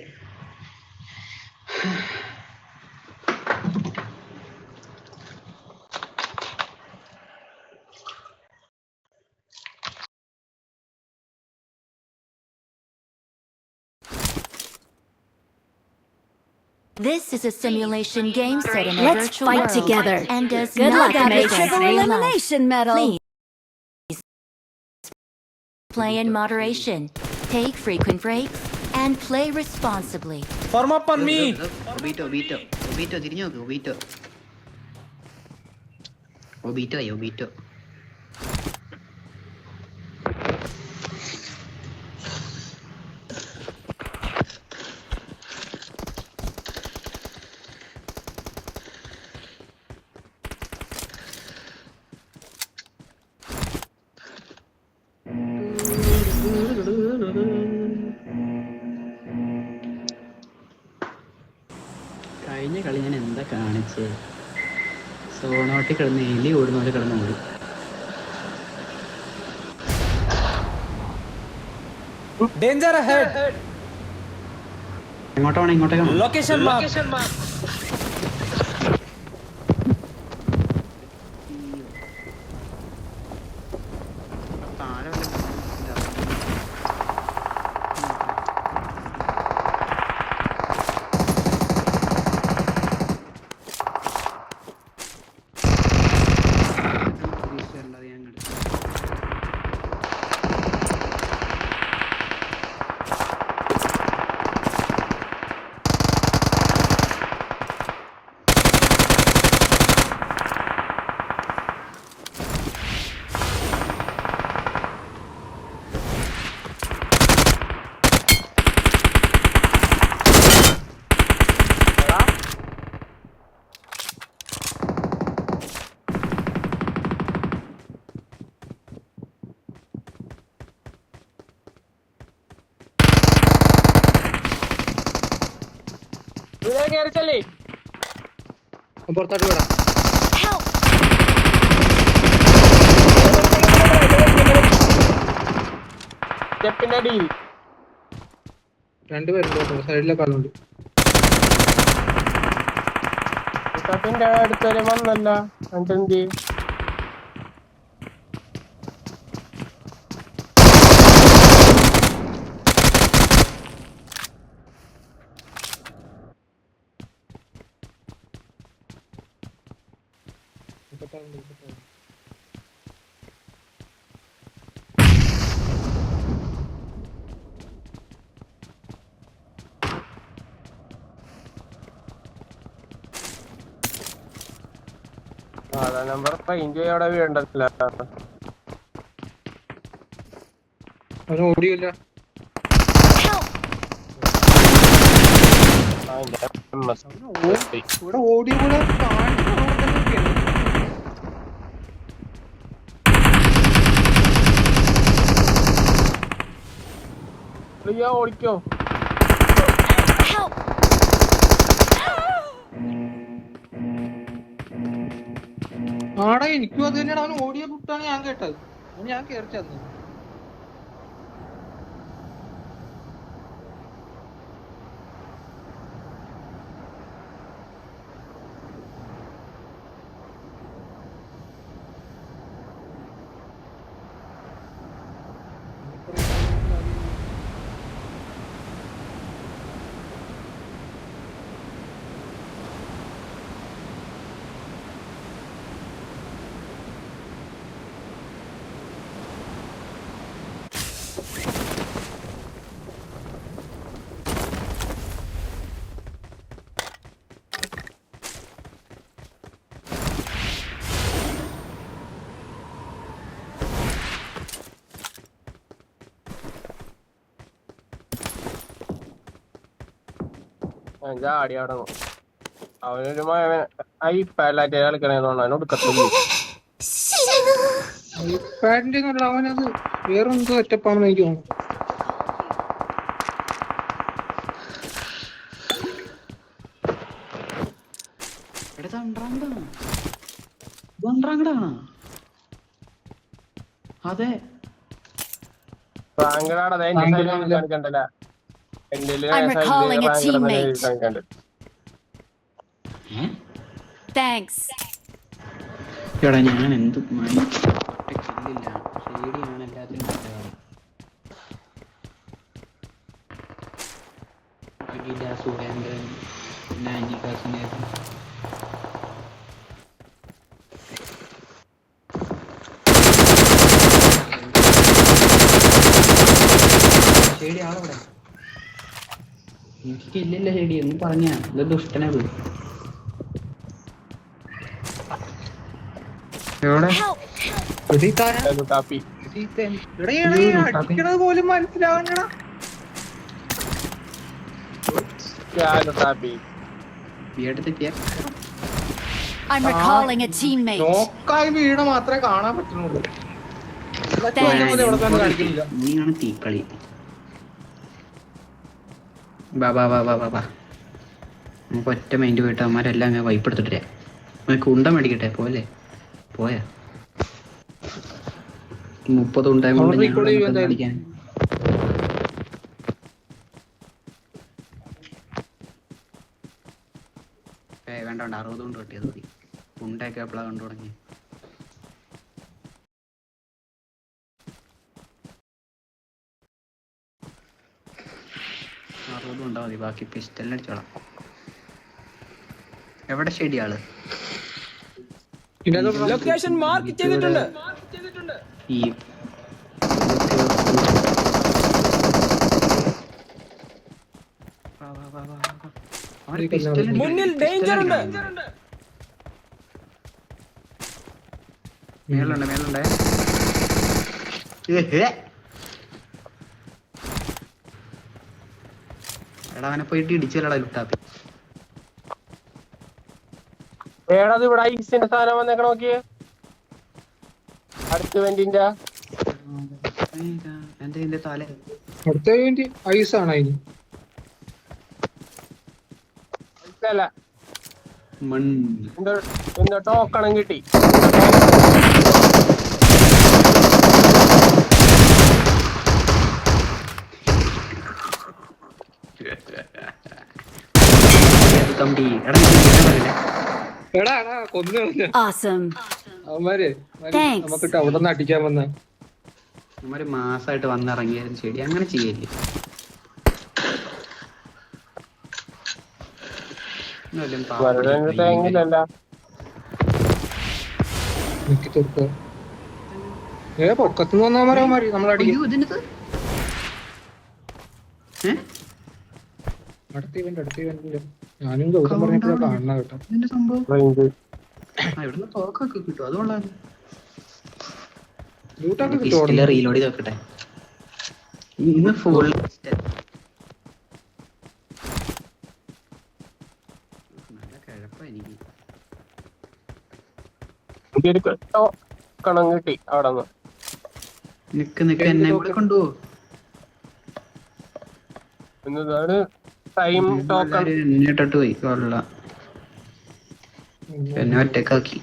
This is a simulation game set in a Let's virtual fight world together. and does Good not luck on the represent triple real life. elimination medal. Please play in moderation, take frequent breaks, and play responsibly. Form up on me. ഒബീറ്റോ ഒബീറ്റോ ഒബീറ്റോ തിരിഞ്ഞു നോക്ക്. ഒബീറ്റോ ഒബീറ്റോ ഒബീറ്റോ. കഴിഞ്ഞ കളി ഞാൻ എന്താ കാണിച്ചേ? സോണോട്ടിൽ കിടന്ന് എലി ഓടുന്ന പോലെ കിടന്ന് ഓടും. Danger ahead. എങ്ങോട്ടാണ് ഇങ്ങോട്ടേക്കാണ്? Location mark. താഴെ വല്ല ഇതാ. പ്രതീക്ഷയല്ലാതെ ഞാൻ കണ്ടു. ഇതിലേ കയറി ചെല്ലി. പുറത്തോട്ട് വിടാം. Help! സ്റ്റെപ്പിന്റെ അടി. രണ്ടുപേരുണ്ട് സൈഡിലൊക്കെ ആളുണ്ട്. സ്റ്റെപ്പിന്റെ അടുത്തൊരു വന്നല്ല. എന്തി നമ്പർ റേഞ്ച് അവിടെ വീണ്ടല്ല. അവന് ഓടിയില്ല. Help! ഇവിടെ ഓടിയ കൂടെ ഓടിക്കോ. Help! ആടാ എനിക്കും അത് തന്നെയാണ്. അവൻ ഓടിയ കുട്ടാണ് ഞാൻ കേട്ടത്. ഞാൻ കയറി ചെന്നു. ചാടി അവിടെ അവനൊരു ഐപാഡിലായിട്ട് കളിക്കണേന്ന് അതിനോട് കത്തുള്ളൂ. ഐപാഡിന്റെ ഒന്നല്ല, അവനത് വേറെന്തോ സെറ്റപ്പാണെന്ന് എനിക്ക് തോന്നുന്നു. അതെ റാങ്കടാടെ എന്റെ സൈഡിൽ കാണിക്കണ്ടല്ല. എന്റെ I'm recalling a teammate. കാണിക്കണ്ട്. Thanks. എടാ ഞാൻ എന്ത് കില്ലില്ല, ഷേഡിയാണ് എല്ലാത്തിനും അഖില, സുരേന്ദ്രൻ, പിന്നെ അനികാസിനെ ഷേഡി ആളവിടെ. എനിക്ക് കില്ലില്ല ഷേഡി എന്ന് പറഞ്ഞാ ഇത് ദുഷ്ടനത്. എവിടെ Help! ലുട്ടാപ്പി. അടിക്കണത് പോലും മനസ്സിലാവണടാ. Luttappi. വീടെത്തിയ I'm recalling a teammate. നോക്കായി വീണ മാത്രമേ കാണാൻ പറ്റുന്നുള്ളൂ. ഇവിടെ തന്നെ കാണിക്കുന്നില്ല. ഇനിയാണ് തീക്കളി. ബാ ബാ ബാ ബാ ബാ ബാ നമുക്ക് ഒറ്റ മൈൻഡ് പോയിട്ട് അവന്മാരെല്ലാം ഞാൻ വൈപ്പെടുത്തിട്ടേ കുണ്ട മേടിക്കട്ടെ. പോലെ പോയാ 30 ഉണ്ടായ കൊണ്ട് അടിക്കാൻ വേണ്ട വേണ്ട 60 കൊണ്ട് കിട്ടിയത് മതി. കുണ്ടയൊക്കെ എപ്പോഴാണ് കണ്ടു തുടങ്ങി. ഉണ്ടാ മതി, ബാക്കി പിസ്റ്റലിന് അടിച്ചോളാം. എവിടെ ഷെഡിയാള്? ലൊക്കേഷൻ മാർക്ക് ചെയ്തിട്ടുണ്ട്. ഈ മുന്നിൽ ഡേഞ്ചർ ഉണ്ട്. മേലുണ്ട് മേലുണ്ടേ. എടാ അവനെ പോയിട്ട് ഇടിച്ചല്ലടാ ലുട്ടാപ്പി. ഏടാത് ഇവിടെ ഐസിന്റെ സാധനം വന്നേക്കണ നോക്കിയേ. അടുത്ത വെന്റിന്റെ എന്റെ തല അടുത്ത വേണ്ടി ഐസാണ് അതിന്. അല്ല എന്താ ടോക്കണം കിട്ടി. തമ്പി എടാ എടാ കൊന്നു കളഞ്ഞ Awesome. അവന്മാര് Thanks. നമുക്കിട്ട് അവിടെ നിന്ന് അടിക്കാൻ വന്ന ഒരു മാസമായിട്ട് വന്നിറങ്ങിയാലും ശരി അങ്ങനെ ചെയ്യല്ലേ. തേങ്ങില്ലല്ല. എനിക്ക് തീർക്ക പൊക്കത്തുനിന്ന് വന്നവന്മാരെ അവന്മാര് നമ്മളടിക്കും. അടുത്ത ഇവന്റ് ഞാനും ഗൗതം പറഞ്ഞിട്ട് കാണണം കേട്ടോ. ഇവിടുന്ന് തോക്കൊക്കെ കിട്ടും, അതുകൊണ്ടാണ് ലൂട്ടൊക്കെ കിട്ടും. റീലോഡ് ചെയ്ത് നോക്കട്ടെ. ഇന്ന് ഫുൾ നല്ല കിഴപ്പാ എനിക്ക്. കണം കിട്ടി അവിടെ നിന്ന്. നിക്ക് നിക്ക് എന്നെ കൂടെ കൊണ്ടുപോ. എന്നതാണ് ടൈം ടോക്കൺ. എന്നിട്ടിട്ട് പോയി കൊള്ള എന്നെ ഒറ്റക്കാക്കി.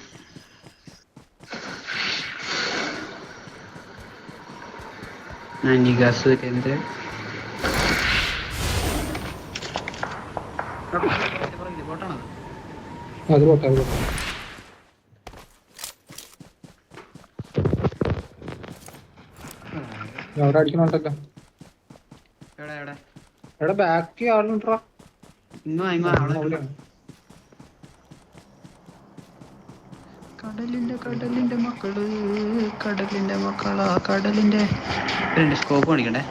നികാസ് കേന്ദ്ര അത് പോട്ടെ അവിടെ അടിക്കണോണ്ടല്ലോ. എവിടെ എവിടെ എവിടെ ബാക്കി ആളുണ്ടാ. കടലിന്റെ കടലിന്റെ മക്കള് കടലിന്റെ മക്കളാ കടലിന്റെ സ്കോപ്പ് കാണിക്കണ്ടേ.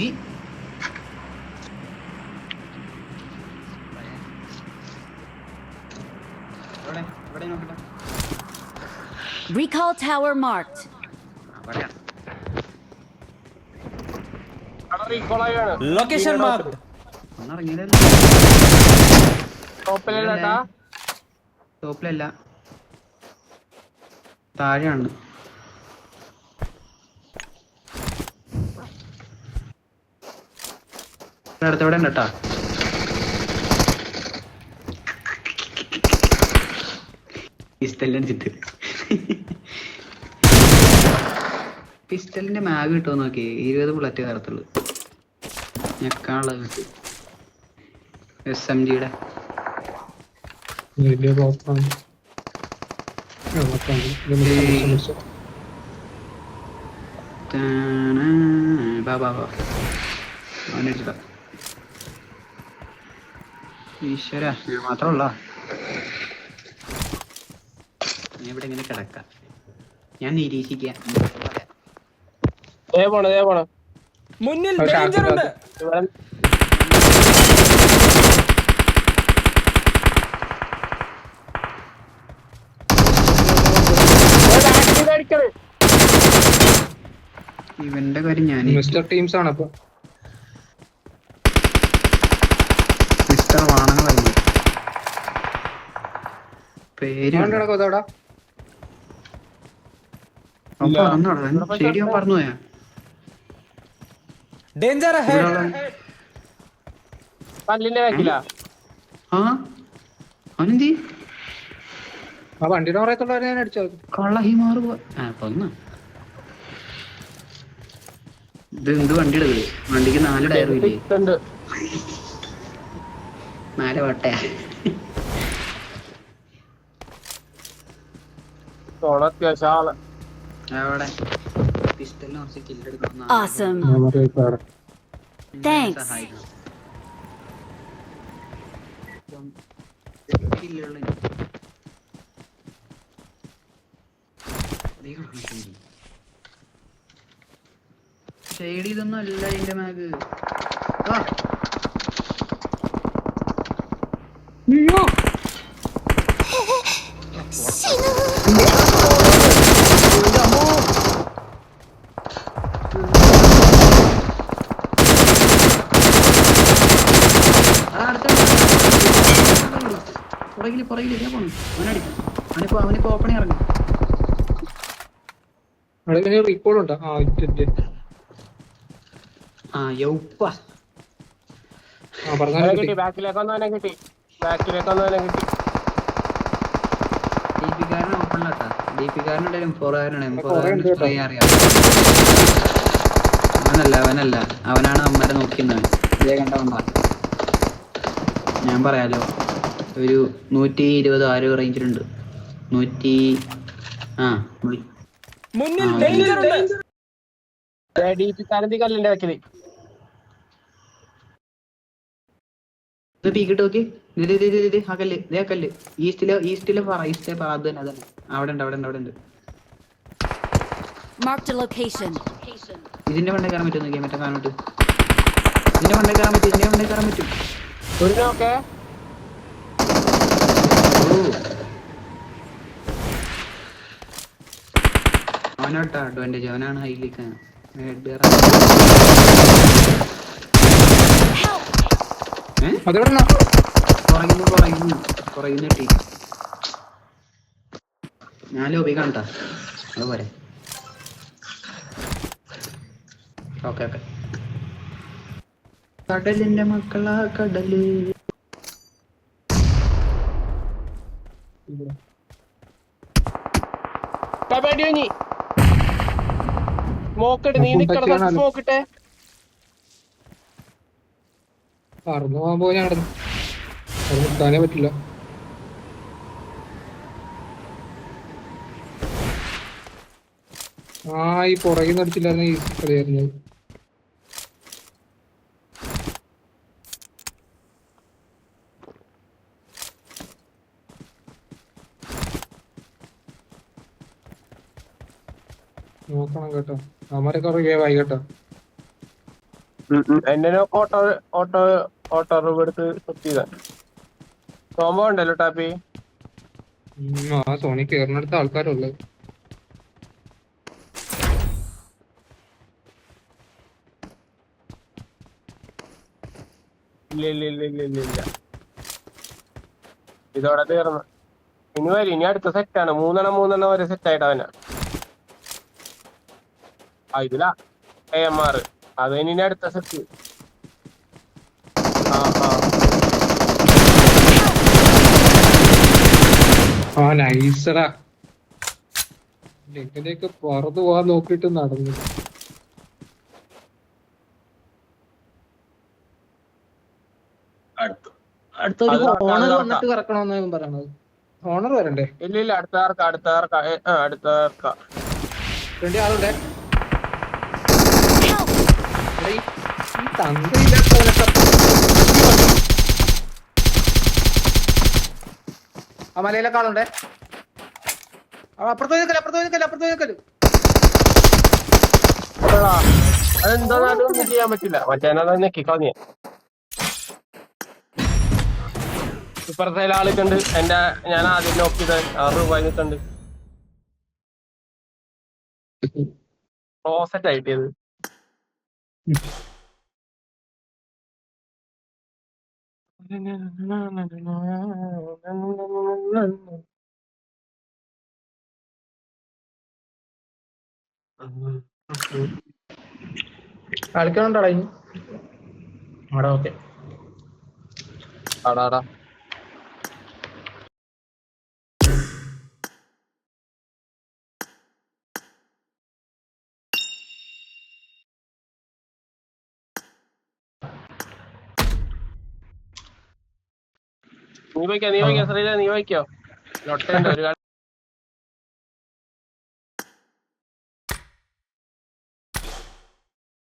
ഈ ഇവിടെ നോക്കട്ടെ. Recall tower marked. അവിടെയാണ്. Location mark. ഒന്നിറങ്ങിയതല്ലേ ടോപ്പിലല്ല ടോപ്പിലല്ല താഴെയാണ്. അടുത്തവിടെ ഉണ്ട് കേട്ടാ. പിസ്റ്റലടിച്ചിട്ട് പിസ്റ്റലിന്റെ മാഗ് കിട്ടുമോ നോക്കി. 20 ബുള്ളറ്റ് കയറത്തുള്ളൂ. ഞെക്കാനുള്ളത് കിട്ടും. SMG-യുടെ വലിയ പ്രോപ്പാണ്. അവനടിച്ചിട്ട ഈശ്വര മാത്രമല്ല. ഞാൻ ഇവിടെ ഇങ്ങനെ കിടക്കാം. ഞാൻ നിരീക്ഷിക്കാം. പോണം മുന്നിൽ ഡേഞ്ചർ ഉണ്ട്. ഇവന്റെ കാര്യം ഞാൻ മിസ്റ്റർ ടീംസ് ആണ് അപ്പൊ. മിസ്റ്റർ വാണങ്ങൾ പറഞ്ഞു പേര് അതോടാ സ്റ്റേഡിയം പറഞ്ഞു പോയാ ഡേഞ്ചർ പല്ലിന്റെ ബാക്കിലാ. ആ അവനെന്തി ആ വണ്ടിയുടെ പറയത്തുള്ളവരെ ഞാൻ അടിച്ചോ. കള്ളഹി മാറു കൊന്ന. ഇത് എന്ത് വണ്ടിയുടെ വണ്ടിക്ക് 4 ടയറും ഇല്ലേ? 4 വട്ടയാ. അവിടെ പിസ്റ്റലിന് കുറച്ച് കില്ലെടുക്കണം. Awesome. Thanks. ഷെയ്ഡ് ഇതൊന്നും അല്ല എന്റെ മാഗ്. പുറകില് ഞാൻ പോണു. അവനിപ്പോ ഓപ്പണിങ് ഇറങ്ങും. റീകോൾ ഉണ്ടോ? യൗപ്പ കിട്ടി. ബാക്കിലേക്കൊന്നും കിട്ടി. ഡീപിക്കാരൻ ഓപ്പണിലാട്ടാ. ഡീപിക്കാരനുണ്ട് അറിയാം. അവനല്ല അവനാണ് അമ്മരെ നോക്കുന്നവൻ. ഇതേ കണ്ട ഞാൻ പറയാലോ. ഒരു 120 ആരോ റേഞ്ചിലുണ്ട്. 100 മുന്നിൽ കല്ലിന്റെ ബാക്കില് പീക്കിട്ട് നോക്കി. ആ കല്ല് ഇതേ കല്ല് ഈസ്റ്റിലെ പറ അത് തന്നെ അവിടെ ഉണ്ട്. Marked a location. ഇതിന്റെ മണ്ടേ കയറാൻ പറ്റും. നോക്കിയാ മറ്റേ കാണോട്ട്. ഇതിന്റെ മണ്ടേ കയറാൻ പറ്റും. ഒരു നോക്കേ. അവനോട്ടാ അഡ്വാൻറ്റേജ്. അവനാണ് ഹൈലേക്ക്. പുറകിന്ന് കിട്ടി. ഞാൻ ലോബി കാണട്ടാ. അതുപോലെ ഓക്കെ കടലിന്റെ മക്കളാ കടല്. സ്മോക്കിട്ട് നീ നിക്കണ സ്മോക്കിട്ടെ. പറന്നു പോകുമ്പോ ഞാൻ കിടന്നു. അത് നിൽക്കാനേ പറ്റില്ല. ഈ പുറകിൽ നിന്ന് അടിച്ചില്ലായിരുന്നു ഈ കളിയായിരുന്നത്. നോക്കണം കേട്ടോ. അവന്മാരൊക്കെ റിവൈവ് കേട്ടോ. എന്നെ ഓട്ടോ എടുത്ത് കുത്തിയതാ. കോമ്പോ ഉണ്ടല്ലോ ടാപ്പി. സോണി കേറിനടുത്ത ആൾക്കാരുള്ളത്. ഇല്ല ഇതോടെ തീർന്നു. ഇനി അടുത്ത സെറ്റാണ്. 3 വരെ സെറ്റ് ആയിട്ട് അവനാ. ഇതിലാ AMR. അത് ഇനി അടുത്ത സെറ്റ്. നൈസടാ. എങ്ങനെയൊക്കെ പുറത്ത് പോവാൻ നോക്കിട്ട് നടന്നു. അടുത്തൊരു ഹോണർ വന്നിട്ട് കറക്കണമെന്ന് പറയണത്. ഹോണർ വരണ്ടേ? ഇല്ല അടുത്ത വേണ്ടി ആളുണ്ടേ. ഈ തന്തയില്ലാത്തവനൊക്കെ ആ മലയിലൊക്കെ ആളുണ്ടേ. അപ്പുറത്ത് നിൽക്കല്. അതെന്തായാലും ഒന്നും ചെയ്യാൻ പറ്റില്ല. മറ്റേ നെക്കി കളഞ്ഞേ. ഇപ്പുറത്തെ ആളിക്കുണ്ട്. ഞാൻ ആദ്യം നോക്കിയത് 6 രൂപ നിൽക്കുന്നുണ്ട്. ക്ലോസറ്റ് ആയിട്ടത്. കളിക്കണുണ്ടോടാ ഇനി? അവിടെ ഓക്കെ. ആടാ നീ വയ്ക്കോ ശ്രീല, നീ വയ്ക്കോ. ലൊട്ടുണ്ട് ഒരു